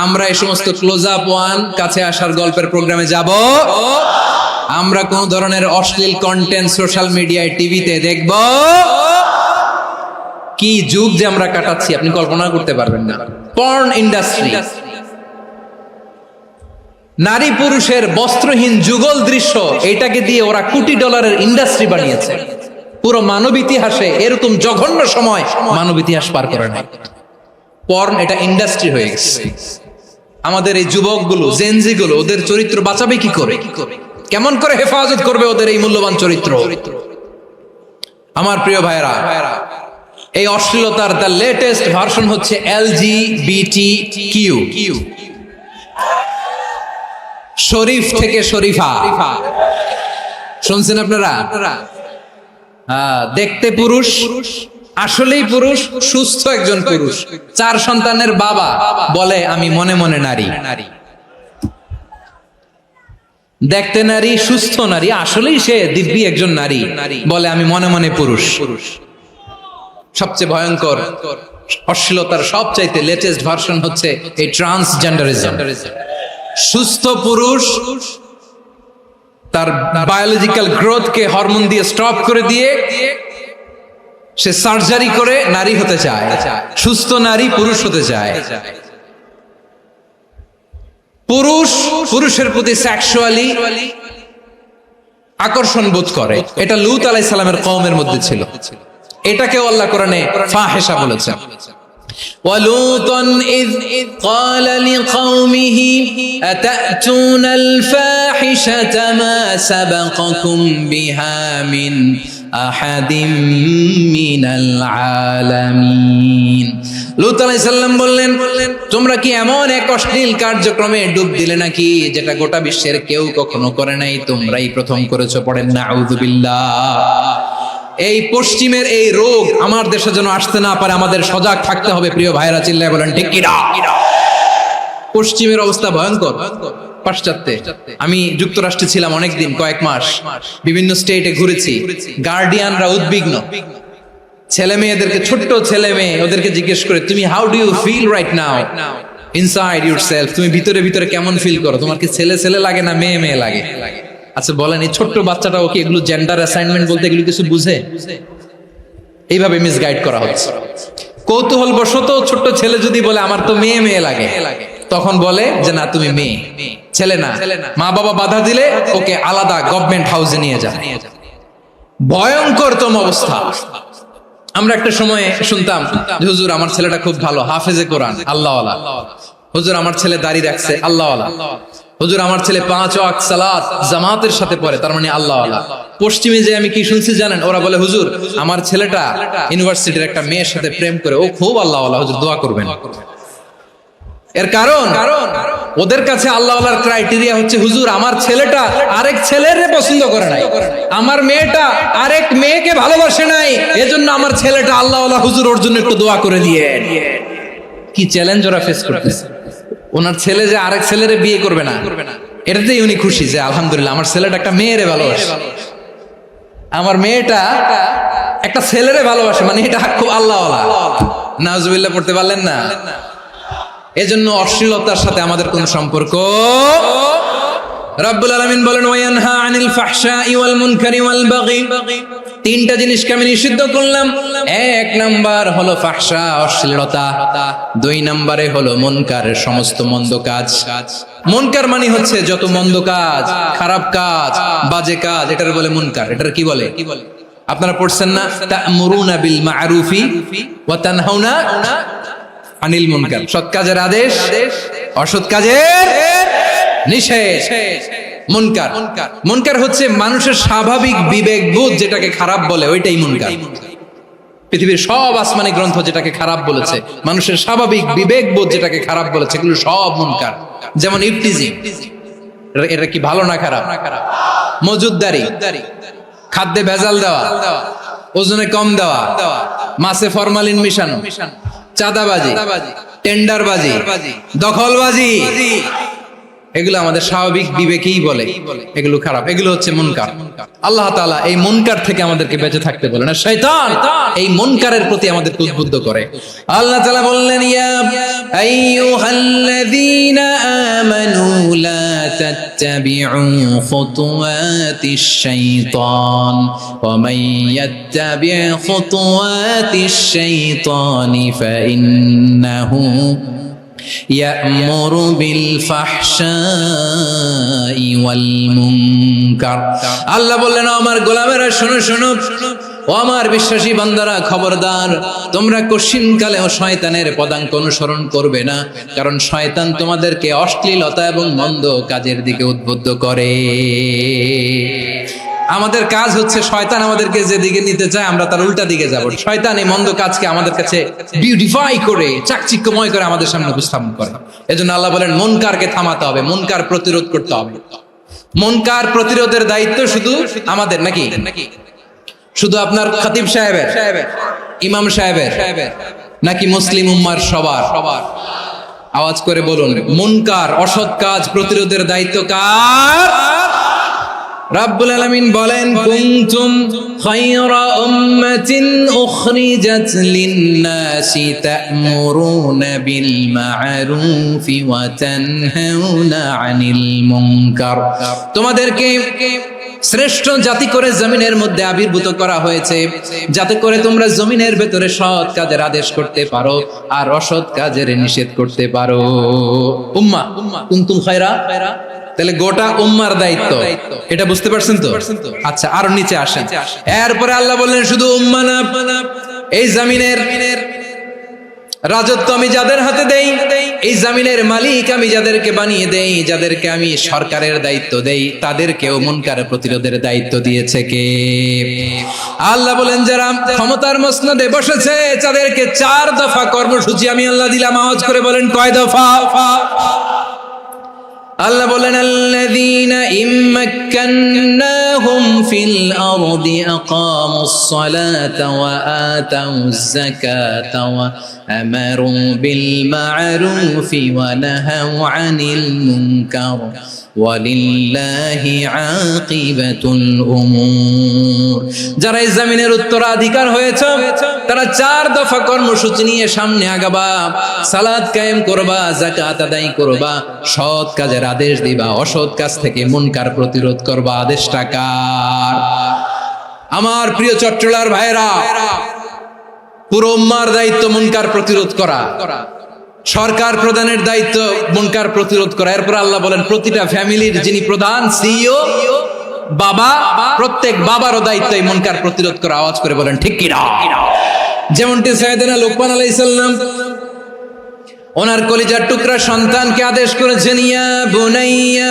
Speaker 1: আমরা এই সমস্ত ক্লোজ আপ ওয়ান, কাছে আসার গল্পের প্রোগ্রামে যাব? আমরা কোন ধরনের অশ্লীল কন্টেন্ট সোশ্যাল মিডিয়ায়, টিভিতে দেখব? কি যুগ যে আমরা কাটাচ্ছি আপনি কল্পনা করতে পারবেন না। পর্ন ইন্ডাস্ট্রি, নারী পুরুষের বস্ত্রহীন যুগল দৃশ্য, এটাকে দিয়ে ওরা কোটি ডলারের ইন্ডাস্ট্রি বানিয়েছে। পুরো মানব ইতিহাসে এরকম জঘন্য সময় মানব ইতিহাস পার করে নাই। পর্ন এটা ইন্ডাস্ট্রি হয়ে গেছে। আমাদের এই যুবকগুলো, জেনজি গুলো, ওদের চরিত্র বাঁচাবে কি করে? কেমন করে হেফাজত করবে ওদের এই মূল্যবান চরিত্র? আমার প্রিয় ভাইরা, এই অশ্লীলতার দ্য লেটেস্ট ভার্সন হচ্ছে LGBTQ, শরীফ থেকে শরীফা। শুনছেন আপনারা? দেখতে পুরুষ, আসলেই পুরুষ, সুস্থ একজন পুরুষ, 4 সন্তানের বাবা, বলে আমি মনে মনে নারী। দেখতে নারী, সুস্থ নারী, আসলেই সে দিব্যি একজন নারী, বলে আমি মনে মনে পুরুষ। সবচেয়ে ভয়ঙ্কর অশ্লীলতার সবচাইতে লেটেস্ট ভার্সন হচ্ছে এই ট্রান্সজেন্ডারিজম। সুস্থ পুরুষ তার বায়োলজিক্যাল গ্রোথকে হরমোন দিয়ে স্টপ করে দিয়ে সে সার্জারি করে নারী হতে চায়, সুস্থ নারী পুরুষ হতে চায়। পুরুষের প্রতি সেক্সুয়ালি আকর্ষণ বোধ করে। এটা লূত আলাইহিস সালামের কওমের মধ্যে ছিল। এটাকেও আল্লাহ কোরআনে ফাহিশা বলেছেন। ওয়ালুতান ইয ক্বালা লিকাওমিহি আতা'তুনাল ফাহিশাতা মা সাবাকাকুম বিহা মিন আহাদিম মিনাল আলামিন। লূত আলাইহিস সালাম বললেন, তোমরা কি এমন এক অশ্লীল কার্যক্রমে ডুব দিলে নাকি যেটা গোটা বিশ্বের কেউ কখনো করে নাই, তোমরাই প্রথম করেছো? পড়েন নাউযুবিল্লাহ। এই পশ্চিমের এই রোগ আমার দেশে যেন আসতে না পারে, আমাদের সজাগ থাকতে হবে। প্রিয় ভাইরা, চিল্লায় বলেন ঠিক কিনা? পশ্চিমের অবস্থা ভয়ঙ্কর। পাশ্চাত্যে, আমি যুক্তরাষ্ট্রে ছিলাম অনেকদিন, কয়েক মাস, বিভিন্ন স্টেটে ঘুরেছি। গার্ডিয়ানরা উদ্বিগ্ন, ছেলে মেয়েদেরকে, ছোট্ট ছেলে মেয়ে, ওদেরকে জিজ্ঞেস করে, তুমি how do you feel right now inside yourself? তুমি ভিতরে ভিতরে কেমন ফিল করো? তোমার কি ছেলে ছেলে লাগে না মেয়ে মেয়ে লাগে? আচ্ছা বলেন, এই ছোট্ট বাচ্চাটাও কি এগুলো জেন্ডার অ্যাসাইনমেন্ট বলতে এগুলো কিছু বুঝে? এইভাবে মিসগাইড করা হচ্ছে। কৌতূহল বশত ছোট্ট ছেলে যদি বলে আমার তো মেয়ে মেয়ে লাগে, তখন বলে যে না তুমি মেয়ে, ছেলে না। মা বাবা বাধা দিলে ওকে আলাদা গভর্নমেন্ট হাউসে নিয়ে যায়। ভয়ঙ্করতম অবস্থা। আমরা একটা সময় শুনতাম, হুজুর আমার ছেলেটা খুব ভালো, হাফেজে কোরআন, আল্লাহওয়ালা। হুজুর আমার ছেলে দাড়ি রাখছে, আল্লাহওয়ালা। হুজুর আমার ছেলে 5 ওয়াক্ত সালাত জামাতের সাথে পড়ে, তার মানে আল্লাহওয়ালা। পশ্চিমে যে আমি কি শুনছি জানেন, ওরা বলে হুজুর আমার ছেলেটা ইউনিভার্সিটির একটা মেয়ের সাথে প্রেম করে, ও খুব আল্লাহওয়ালা, হুজুর দোয়া করবেন। এর কারণ ওদের কাছে আল্লাহওয়ালার ক্রাইটেরিয়া হচ্ছে হুজুর আমার ছেলেটা আরেক ছেলের পছন্দ করে নাই, আমার মেয়েটা আরেক মেয়েকে ভালোবাসে নাই, এজন্য আমার ছেলেটা আল্লাহওয়ালা, হুজুর ওর জন্য একটু দোয়া করে দিয়ে। কি চ্যালেঞ্জ ওরা ফেস করতেছে, ওনার ছেলে যে আরেক ছেলেরে বিয়ে করবে না, এটাতেই উনি খুশি যে আলহামদুলিল্লাহ আমার ছেলেটা একটা মেয়েরে ভালোবাসে, আমার মেয়েটা একটা ছেলেরে ভালোবাসে, মানে এটা খুব আল্লাহওয়ালা। নাউজুবিল্লাহ পড়তে পারলেন না? এজন্য অশ্লীলতার সাথে আমাদের কোন সম্পর্ক। রাব্বুল আলামিন বলেন ওয়ায়ানহা আনিল ফাহশাই ওয়াল মুনকারি ওয়াল বাগি, তিনটা জিনিসকে আমি নিষিদ্ধ করলাম। এক নাম্বার হলো ফাহশা, অশ্লীলতা। দুই নম্বরে হলো মুনকার, সমস্ত মন্দ কাজ। মুনকার মানে হচ্ছে যত মন্দ কাজ, খারাপ কাজ, বাজে কাজ, এটার বলে মুনকার। এটার কি বলে? আপনারা পড়ছেন না, তা'মুরুনা বিল মা'রুফি ওয়া তানহাউনা আনিল মুনকার, সৎ কাজের আদেশ, অসৎ কাজের নিষেধ। মুনকার, মুনকার হচ্ছে মানুষের স্বাভাবিক বিবেক বোধ যেটাকে খারাপ বলে, ওইটাই মুনকার। পৃথিবীর সব আসমানি গ্রন্থ যেটাকে খারাপ বলেছে, মানুষের স্বাভাবিক বিবেক বোধ যেটাকে খারাপ বলেছে, এগুলো সব মুনকার। যেমন ইফতিজিং, এটা কি ভালো না খারাপ? মজুদদারি, খাদ্যে ভেজাল দেওয়া, ওজনে কম দেওয়া, মাছে ফরমালিন মিশানো, চাঁদাবাজি, টেন্ডারবাজি, দখলবাজি, এগুলো আমাদের স্বাভাবিক বিবেকেই বলে এগুলো খারাপ, এগুলো হচ্ছে মুনকার। আল্লাহ তাআলা এই মুনকার থেকে আমাদেরকে বেঁচে থাকতে বলেন, আর শয়তান এই মুনকারের প্রতি আমাদেরকে উদ্বুদ্ধ করে। আল্লাহ তাআলা বললেন ইয়া আইয়ুহাল্লাযীনা আমানু লা তাত্তাবিউ খুতুওয়াতিশ শাইতান ওয়া মান ইয়াত্তাবি' খুতুওয়াতিশ শাইতানি ফাইন্নাহু ইয়া'মুরু বিল ফাহশাই ওয়াল মুনকার। আল্লাহ বললেন আমার গোলামেরা শোনো শোনো, ও আমার বিশ্বাসী বান্দারা খবরদার, তোমরা কশিনকালেও শয়তানের পদাঙ্ক অনুসরণ করবে না, কারণ শয়তান তোমাদেরকে অশ্লীলতা এবং মন্দ কাজের দিকে উদ্বুদ্ধ করে। আমাদের কাজ হচ্ছে শয়তান আমাদেরকে যেদিকে নিতে চায় আমরা তার উল্টা দিকে যাব। শয়তান এই মন্দ কাজকে আমাদের কাছে বিউটিফাই করে, চাকচিক্যময় করে আমাদের সামনে উপস্থাপন করে। এজন্য আল্লাহ বলেন মুনকারকে থামাতে হবে, মুনকার প্রতিরোধ করতে হবে। মুনকার প্রতিরোধের দায়িত্ব শুধু আমাদের নাকি? শুধু আপনার খতিব সাহেবের, ইমাম সাহেবের, নাকি মুসলিম উম্মার সবার? আওয়াজ করে বলুন, মুনকার অসৎ কাজ প্রতিরোধের দায়িত্ব কার? রাব্বুল আলামিন বলেন কুনতুম খায়রা উম্মাতিন উখরিজাত লিন-নাসি তা'মুরুনা বিল মা'রুফি ওয়া তানহাউনা আনিল মুনকার। তোমাদেরকে শ্রেষ্ঠ জাতি করে জমিনের মধ্যে আবির্ভূত করা হয়েছে, যাতে করে তোমরা জমিনের ভেতরে সৎ কাজের আদেশ করতে পারো আর অসৎ কাজের নিষেধ করতে পারো। উম্মাহ, কুনতুম খায়রা, তাহলে গোটা উম্মার দায়িত্ব, এটা বুঝতে পারছেন তো? আচ্ছা, আরো নিচে আসেন। এরপরে আল্লাহ বললেন শুধু উম্মাহ না, এই জমিনের রাজত্ব আমি যাদের হাতে দেই, এই জমিনের মালিক আমি যাদেরকে বানিয়ে দেই, যাদেরকে আমি সরকারের দায়িত্ব দেই, তাদেরকেও মুনকার প্রতিরোধের দায়িত্ব দিয়েছে কে? আল্লাহ বলেন যারা ক্ষমতার মসনদে বসেছে তাদেরকে 4 দফা কর্মসূচি আমি আল্লাহ দিলাম। আওয়াজ করে বলেন কয় দফা? আল্লাহ বলেন আল্লাযীনা ইম্মাক্কান্নাহুম ফিল আরদি আকামুস সালাতা ওয়া আতাউয যাকাতা ওয়া আমারু বিল মা'রুফি ওয়া নাহাউ আনিল মুনকার ওয়ালিল্লাহি আকিবাতুল উমুর। যারা এই জমিনের উত্তরাধিকার হয়েছে তারা 4 দফা কর্মসূচি নিয়ে সামনে আগাবা। সালাত কায়েম করবা, যাকাত আদায় করবা, সৎ কাজের আদেশ দিবা, অসৎ কাজ থেকে মুনকার প্রতিরোধ করবা। আদেশটা কার? আমার প্রিয় চট্টলার ভাইরা, পুরো উম্মার দায়িত্ব মুনকার প্রতিরোধ করা, সরকার প্রধানের দায়িত্ব মুনকার প্রতিরোধ করা। এরপর আল্লাহ বলেন প্রতিটা ফ্যামিলির যিনি প্রধান সিইও বাবা, প্রত্যেক বাবারও দায়িত্ব এই মুনকার প্রতিরোধ করা। আওয়াজ করে বলেন ঠিক কি না? যেমনটি সাইয়েদনা লোকমান আলাইহিস সালাম ওনার কলিজার টুকরা সন্তানকে আদেশ করেছেন, ইয়া বুনাইয়া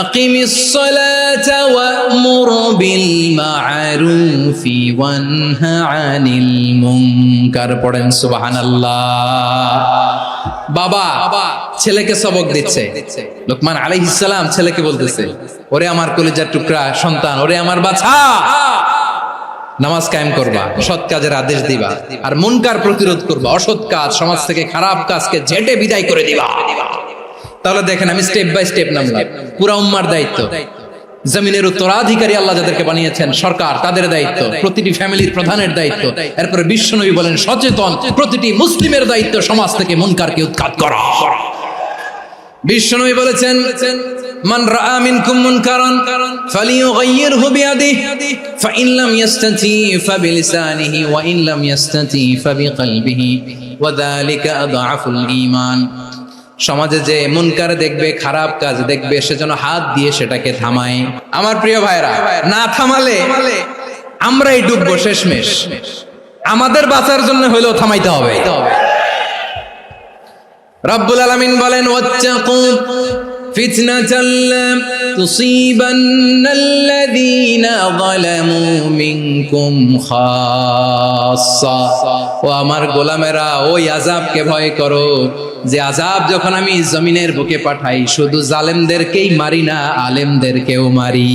Speaker 1: আকিমিস সালাতা ওয়া'মুর বিল মা'রুফি ওয়ানহা আনিল মুনকার। পড়েন সুবহানাল্লাহ। বাবা ছেলেকে সবক দিচ্ছে। লোকমান আলাইহিস সালাম ছেলেকে বলতেছে, ওরে আমার কলিজার টুকরা সন্তান, ওরে আমার বাছা, নামাজ কায়েম করবা, সৎ কাজের আদেশ দিবা, আর মুনকার প্রতিরোধ করবা, অসৎ কাজ, সমাজ থেকে খারাপ কাজকে ঝেঁটে বিদায় করে দিবা। তাহলে দেখেন, আমি স্টেপ বাই স্টেপ নামলাম। পুরা উম্মার দায়িত্ব, জমিনের উত্তরাধিকারী আল্লাহ যাদেরকে বানিয়েছেন সরকার, তাদের দায়িত্ব, প্রতিটি ফ্যামিলির প্রধানের দায়িত্ব, এরপরে বিশ্বনবী বলেন সচেতন প্রতিটি মুসলিমের দায়িত্ব সমাজ থেকে মুনকারকে উৎখাত করা। বিশ্বনবী বলেছেন, মান রাআ মিনকুম মুনকারান ফালিয়ুগাইয়িরহু বিয়াদিহি ফাইন লাম ইয়াস্তাতি ফাবিলিসানিহি ওয়া ইন লাম ইয়াস্তাতি ফাবিকলবিহি ওয়া যালিকা আযআফুল ঈমান। সমাজে যে মুনকার দেখবে, খারাপ কাজ দেখবে, সেজন্য হাত দিয়ে সেটাকে থামায়। আমার প্রিয় ভাইরা, না থামালে আমরাই ডুববো শেষমেশ। আমাদের বাঁচার জন্য হইলেও থামাইতে হবে। রব্বুল আলামিন বলেন, ওয়াত্তাকু ফিতনাতাল লা তুসিবান্নাল্লাযীনা যালামু মিনকুম খাসসা। ও আমার গোলামেরা, ওই আযাবকে ভয় করো যে আযাব যখন আমি জমিনের বুকে পাঠাই, শুধু জালেমদেরকেই মারি না, আলেমদেরকেও মারি।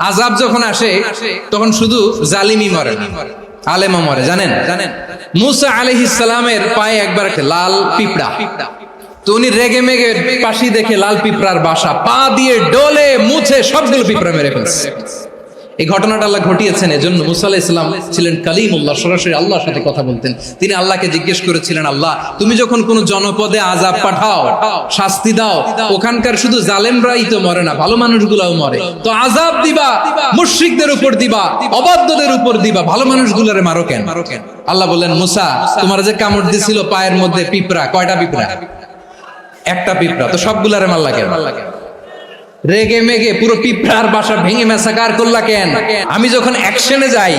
Speaker 1: আযাব যখন আসে তখন শুধু জালিমই মরে না, আলেমও মরে। জানেন মুসা আলাইহিস সালামের পায়ে একবার লাল পিঁপড়া, তো উনি রেগে মেগে পাশি দেখে লাল পিঁপড়ার বাসা, পা দিয়ে ডলে মুছে সবগুলো পিঁপড়া মেরে ফেলছে। এই ঘটনাটা আল্লাহ ঘটিয়েছেন এজন্য। মুসা আলাইহিস সালাম ছিলেন কালিমুল্লাহ, সরাসরি আল্লাহর সাথে কথা বলতেন। তিনি আল্লাহকে জিজ্ঞেস করেছিলেন, আল্লাহ তুমি যখন কোন জনপদে আযাব পাঠাও, শাস্তি দাও, ওখানকার শুধু জালেমরাই তো মরে না, ভালো মানুষগুলাও মরে, তো আযাব দিবা মুশরিকদের উপর দিবা, অবাধ্যদের উপর দিবা, ভালো মানুষগুলোরে মারো কেন? আল্লাহ বললেন, মুসা তোমার যে কামড় দিছিল পায়ের মধ্যে পিঁপড়া, কয়টা পিঁপড়া? একটা পিঁপড়া, তো সবগুলারে মারলা কেন? রেগে মেগে পুরো পিঁপড়ার বাসা ভেঙে মেসাকার করলা কেন? আমি যখন অ্যাকশনে যাই,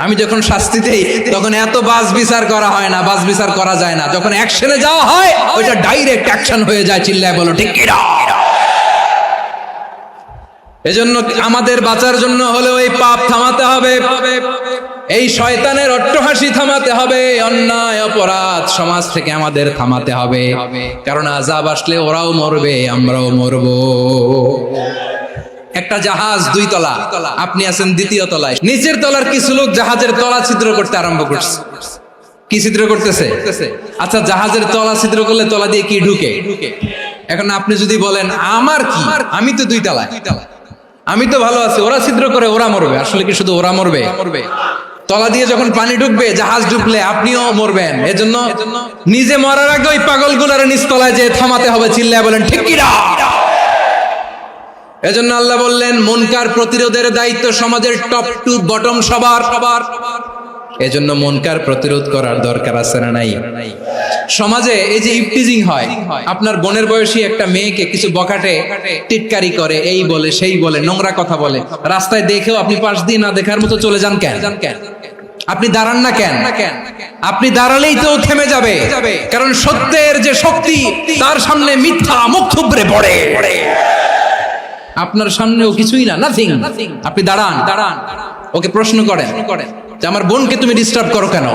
Speaker 1: আমি যখন শাস্তি দেই, তখন এত বাস বিচার করা হয় না, বাস বিচার করা যায় না। যখন অ্যাকশনে যাওয়া হয়, ওইটা ডাইরেক্ট অ্যাকশন হয়ে যায়। চিল্লায় বলো ঠিক কি না? এজন্য আমাদের বাঁচার জন্য হলেও এই পাপ থামাতে হবে, এই শয়তানের অট্টহাসি থামাতে হবে, অন্যায় অপরাধ সমাজ থেকে আমাদের থামাতে হবে। কারণ আযাব আসলে ওরাও মরবে, আমরাও মরব। একটা জাহাজ 2 তলা, আপনি আছেন 2য় তলায়, নিচের তলার কিছু লোক জাহাজের তলা ছিদ্র করতে আরম্ভ করছে। কি ছিদ্র করতেছে? আচ্ছা, জাহাজের তলা ছিদ্র করলে তলা দিয়ে কি ঢুকে? এখন আপনি যদি বলেন আমার কি, আমি তো 2 তলায়, আমি তো ভালো আছি, ওরা ছিদ্র করে ওরা মরবে। আসলে কি শুধু ওরা মরবে? তলা দিয়ে যখন পানি ঢুকবে, জাহাজ ঢুকলে আপনিও মরবেন। এজন্য নিজে মরার আগে ওই পাগলগুলোর নিচ তলায় যে থামাতে হবে। চিল্লায় বলেন ঠিক কি না? এজন্য আল্লাহ বললেন, মুনকার প্রতিরোধের দায়িত্ব সমাজের টপ টু বটম সবার। এজন্য মুনকার প্রতিরোধ করার দরকার আছে না নাই? সমাজে এই যে ইফটিজিং হয়, আপনার বোনের বয়সী একটা মেয়েকে কিছু বকাটে টিটকারি করে, এই বলে সেই বলে, নোংরা কথা বলে, রাস্তায় দেখেও আপনি পাশ দিয়ে না দেখার মতো চলে যান কেন? আপনি দাঁড়ান না কেন? আপনি দাঁড়ালেই তো থেমে যাবে, কারণ সত্যের যে শক্তি, তার সামনে মিথ্যা মুখ থুবড়ে পড়ে। আপনার সামনেও কিছুই না, নাথিং। আপনি দাঁড়ান, ওকে প্রশ্ন করেন যে আমার বোনকে তুমি ডিস্টার্ব করো কেন?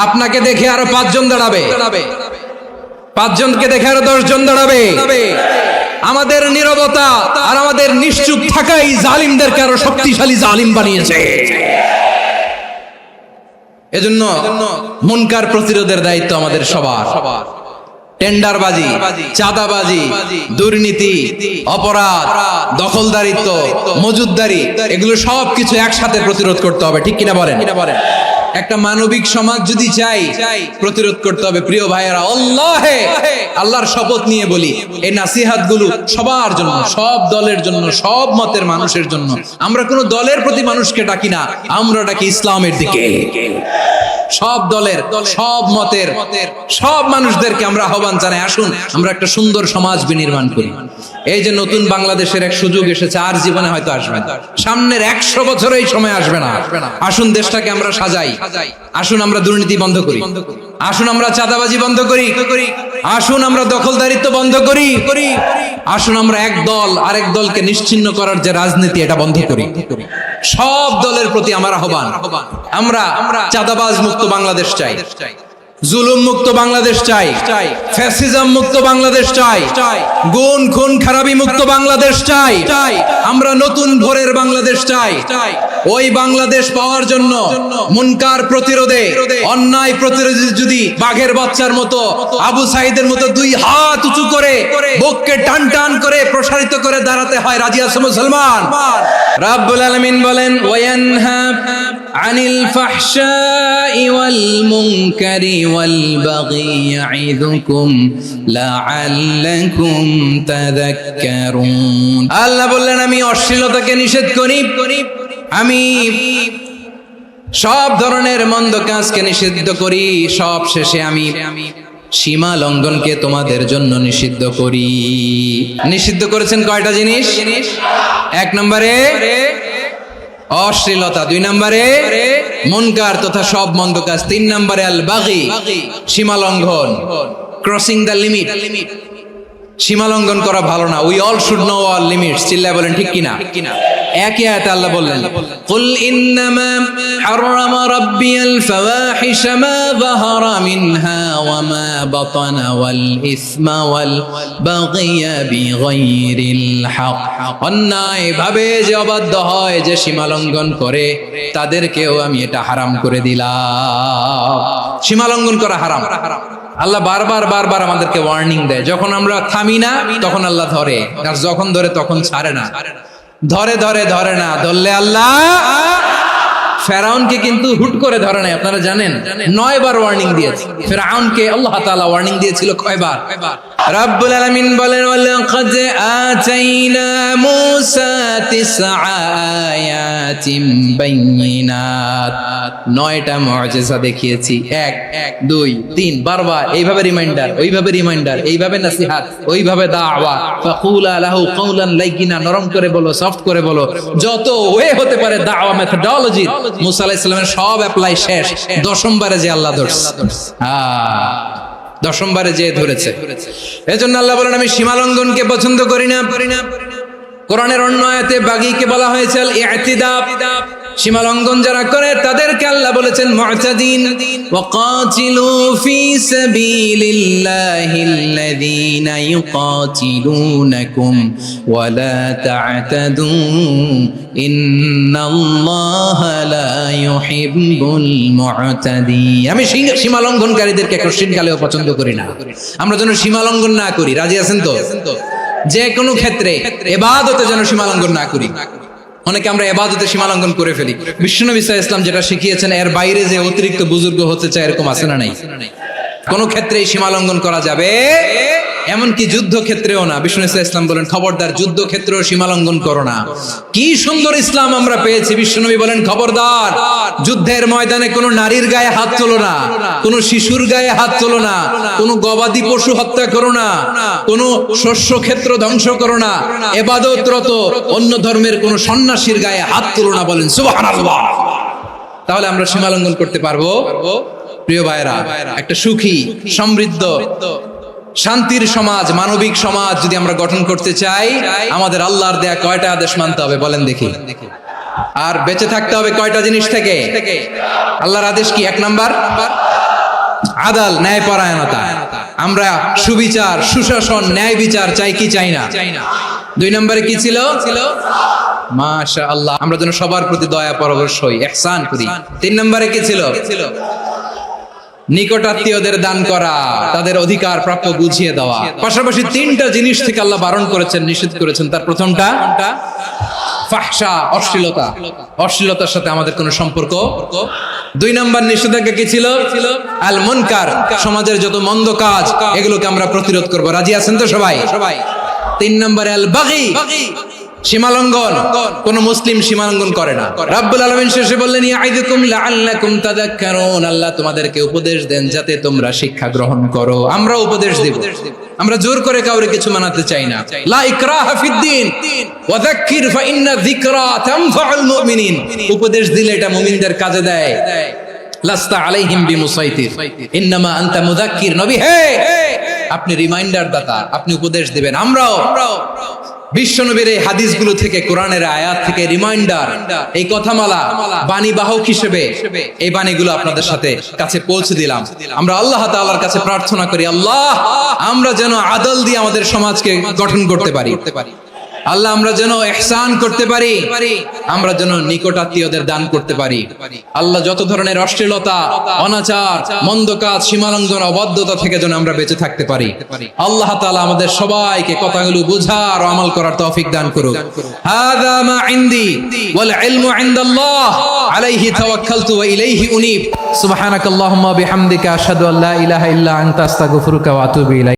Speaker 1: আপনাকে দেখে আরো 5 জন দাঁড়াবে, 5 জনকে দেখে আরো 10 জন দাঁড়াবে। আমাদের নীরবতা আর আমাদের নিশ্চুপ থাকাই জালিমদেরকে আরো শক্তিশালী জালিম বানিয়েছে। এজন্য মুনকার প্রতিরোধের দায়িত্ব আমাদের সবার। টেন্ডারবাজি, চাঁদাবাজি, দুর্নীতি, অপরাধ, দখলদারিত্ব, মজুদদারি, এগুলো সবকিছু একসাথে প্রতিরোধ করতে হবে। ঠিক কিনা বলেন? একটা মানবিক সমাজ যদি চাই, প্রতিরোধ করতে হবে। প্রিয় ভাইয়েরা, আল্লাহর শপথ নিয়ে বলি, এই নাসিহাত গুলো সবার জন্য, সব দলের জন্য, সব মতের মানুষের জন্য। আমরা কোনো দলের প্রতি মানুষকে ডাকি না, আমরা ডাকি ইসলামের দিকে। সব দলের, সব মতের, সব মানুষদেরকে আমরা আহ্বান জানাই, আসুন আমরা একটা সুন্দর সমাজ বিনির্মাণ করি। এই যে নতুন বাংলাদেশের এক সুযোগ এসেছে, আর জীবনে হয়তো আসবে না, সামনের 100 বছর এই সময় আসবে না। আসুন দেশটাকে আমরা সাজাই, আসুন আমরা দুর্নীতি বন্ধ করি, আসুন আমরা চাঁদাবাজি বন্ধ করি, আসুন আমরা দখলদারিত্ব বন্ধ করি, আসুন আমরা এক দল আরেক দলকে নিশ্চিহ্ন করার যে রাজনীতি এটা বন্ধ করি। সব দলের প্রতি আমার আহ্বান, আমরা চাঁদাবাজ মুক্ত বাংলাদেশ চাই, জুলুম মুক্ত বাংলাদেশ চাই, ফ্যাসিজম মুক্ত বাংলাদেশ চাই, গুণ খুন খারাপি মুক্ত বাংলাদেশ চাই, আমরা নতুন ভোরের বাংলাদেশ চাই। ওই বাংলাদেশ পাওয়ার জন্য মুনকার প্রতিরোধে, অন্যায় প্রতিরোধে যদি বাঘের বাচ্চার মতো, আবু সাঈদের মতো 2 হাত উঁচু করে বুককে টান টান করে প্রসারিত করে দাঁড়াতে হয়, রাজি আছো মুসলমান? রাব্বুল আলামিন বলেন, ওয়ায়ানহা আনিল ফাহশাই ওয়াল মুনকারি ওয়াল বাগি ইয়াইদুকুম লাআল্লাকুম তাযাক্কারুন। আল্লাহ বললেন, আমি অশ্লীলতাকে নিষেধ করি, আমি সব ধরনের মন্দ কাজকে নিষিদ্ধ করি, সব শেষে আমি সীমা লঙ্ঘনকে তোমাদের জন্য নিষিদ্ধ করি। নিষিদ্ধ করেছেন কয়টা জিনিস? 1 নম্বরে অশ্লীলতা, 2 নম্বরে মুনকার তথা সব মন্দ কাজ, 3 নম্বরে আল বাগি সীমা লঙ্ঘন, ক্রসিং দ্য লিমিট। সীমা লঙ্ঘন করা ভালো না। We all should know our limits. চিল্লায় বলেন ঠিক কিনা? একই আয়াতে আল্লাহ বললেন, কুল ইন্নামা হারামা রাব্বিয়াল ফাওয়াহিশা মা যাহারা মিনহা ওয়া মা বাতানা ওয়াল ইসমা ওয়াল বাগিয়া বিগাইরিল হক। অন্যায় ভাবে যে অবাধ্য হয়, যে সীমা লঙ্ঘন করে, তাদেরকেও আমি এটা হারাম করে দিলাম। সীমা লঙ্ঘন করা হারাম। আল্লাহ বারবার আমাদেরকে ওয়ার্নিং দেয়। যখন আমরা থামি না তখন আল্লাহ ধরে, আর যখন ধরে তখন ছাড়ে না। ধরে না, ধরলে আল্লাহ ফেরাউনকে কিন্তু হুট করে ধরে নাই, আপনারা জানেন 9 বার ওয়ার্নিং দিয়েছে। ফেরাউনকে আল্লাহ তাআলা ওয়ার্নিং দিয়েছিল কয়বার? রাব্বুল আলামিন বলেন, ওয়ালাকাদ আতাইনা মূসা 9 আয়াতিন বাইয়িনাত, 9টা মুআজিজা দেখিয়েছি। 1 2 3 বারবার এইভাবে রিমাইন্ডার, ওইভাবে রিমাইন্ডার, এইভাবে নসিহত, ওইভাবে দাওয়া। ফাকুলা লাহু কাওলান লাইয়িনা, নরম করে বলো, সফট করে বলো, যত ওয়ে হতে পারে দাওয়া মেথডোলজি। মুসা আলাইহিস সালামের সব অ্যাপ্লাই শেষ, 10ম বারে যে আল্লাহ ধরছে। 10ম বারে যে ধরেছে। এজন্য আল্লাহ বলেন, আমি সীমা লঙ্ঘনকে পছন্দ করি না। কোরআনের অন্য আয়াতে বাগীকে বলা হয়েছে আল ইতিদা, সীমা লঙ্ঘন যারা করে তাদেরকে আল্লাহ বলেছেন মুতাদিন। ওয়াকাতিলু ফি সাবিলিল্লাহিল্লাযীনা ইউকাতিলুনাকুম ওয়া লা তা'তাদু ইন্নাল্লাহা লা ইউহিব্বুল মুতাদিন। আমি সীমা লঙ্ঘনকারীদেরকে কোশ্চিনকালেও পছন্দ করি না। আমরা যেন সীমা লঙ্ঘন না করি, রাজি আছেন তো? যে কোনো ক্ষেত্রে ইবাদতে যেন সীমা লঙ্ঘন না করি। অনেকে আমরা ইবাদতে সীমা লঙ্ঘন করে ফেলি। বিশ্বনবী সাল্লাল্লাহু আলাইহি ওয়াসাল্লাম যেটা শিখিয়েছেন, এর বাইরে যে অতিরিক্ত বুজুর্গ হতে চায়, এরকম আছে না নাই? কোন ক্ষেত্রে সীমা লঙ্ঘন করা যাবে, এমনকি যুদ্ধ ক্ষেত্রেও না। বিশ্বনবী সাল্লাল্লাহু আলাইহি ওয়াসাল্লাম বলেন, খবরদার যুদ্ধ ক্ষেত্রেও সীমা লঙ্ঘন করো না। কি সুন্দর ইসলাম আমরা পেয়েছি। বিশ্বনবী বলেন, খবরদার যুদ্ধের ময়দানে কোনো নারীর গায়ে হাত তোলো না, কোনো শিশুর গায়ে হাত তোলো না, কোনো গবাদি পশু হত্যা করো না, কোনো শস্য ক্ষেত্র ধ্বংস করো না, ইবাদতরত অন্য ধর্মের কোনো সন্ন্যাসীর গায়ে হাত তোলো না। বলেন সুবহানাল্লাহ। তাহলে আমরা সীমা লঙ্ঘন করতে পারবো? প্রিয় ভাইরা, একটা সুখী, সমৃদ্ধ, শান্তির সমাজ, মানবিক সমাজ যদি আমরা গঠন করতে চাই, আমাদের আল্লাহর দেয়া কয়টা আদেশ মানতে হবে বলেন দেখি? আর বেঁচে থাকতে হবে কয়টা জিনিস থেকে? আল্লাহর আদেশ কি? 1 নাম্বার আদাল, ন্যায়পরায়ণতা। আমরা সুবিচার, সুশাসন, ন্যায় বিচার চাই কি চাই না? 2 নম্বরে কি ছিল? মাশাআল্লাহ, আমরা যেন সবার প্রতি দয়া পরবশ হই, ইহসান করি। 3 নম্বরে কি ছিল? নিকটাত্মীয়দের দান করা, তাদের অধিকার প্রাপ্য বুঝিয়ে দেওয়া। পাশাপাশি 3টা জিনিস থেকে আল্লাহ বারণ করেছেন, নিষেধ করেছেন। তার প্রথমটা ফাহশা, অশ্লীলতা। অশ্লীলতার সাথে আমাদের কোনো সম্পর্ক। 2 নম্বর নিষেধাজ্ঞা কি ছিল? আল মুনকার, সমাজের যত মন্দ কাজ এগুলোকে আমরা প্রতিরোধ করব। রাজি আছেন তো সবাই? 3 নম্বরে আল বাগী, সীমালঙ্ঘন, কোন মুসলিম সীমালঙ্ঘন করে না। রাব্বুল আলামিন শেষে বললেন ইয়াইদুকুম লাআল্লাকুম তাযাক্কারুন, আল্লাহ তোমাদেরকে উপদেশ দেন যাতে তোমরা শিক্ষা গ্রহণ করো। আমরা উপদেশ দেব, আমরা জোর করে কাউরে কিছু মানাতে চাই না। লা ইকরাহা ফিদ্দিন ওয়া যাক্কির ফা ইন্না যিকরা তানফাউল মুমিনিন, উপদেশ দিলে এটা মুমিনদের কাজে দেয়। লাস্তা আলাইহিম বিমুসাইতির ইন্নামা আনতা মুযাক্কির, নবী হে আপনি রিমাইন্ডার দাতা, আপনি উপদেশ দিবেন। আমরাও বিশ্বনবীর এই হাদিসগুলো থেকে, কোরআনের আয়াত থেকে রিমাইন্ডার, এই কথামালা বাণী বাহক হিসেবে এই বাণীগুলো আপনাদের সাথে কাছে পৌঁছে দিলাম। আমরা আল্লাহ তাআলার কাছে প্রার্থনা করি, আল্লাহ আমরা যেন আদল দিয়ে আমাদের সমাজকে গঠন করতে পারি। আল্লাহ আমরা যেন ইহসান করতে পারি, আমরা যেন নিকটাত্মীয়দের দান করতে পারি। আল্লাহ যত ধরনের অশ্লীলতা, অনাচার, মন্দ কাজ, সীমালঙ্ঘন, অবাধ্যতা থেকে যেন আমরা বেঁচে থাকতে পারি। আল্লাহ তাআলা আমাদের সবাইকে কথাগুলো বুঝার ও আমল করার তৌফিক দান করুক। হাযা মা ইনদি ওয়াল ইলমু ইনদাল্লাহ আলাইহি তাওয়াক্কালতু ওয়া ইলাইহি উনীব। সুবহানাকাল্লাহুম্মা বিহামদিকা আশহাদু আল্লা ইলাহা ইল্লা আনতা আস্তাগফিরুকা ওয়া আতুবু ইলাইক।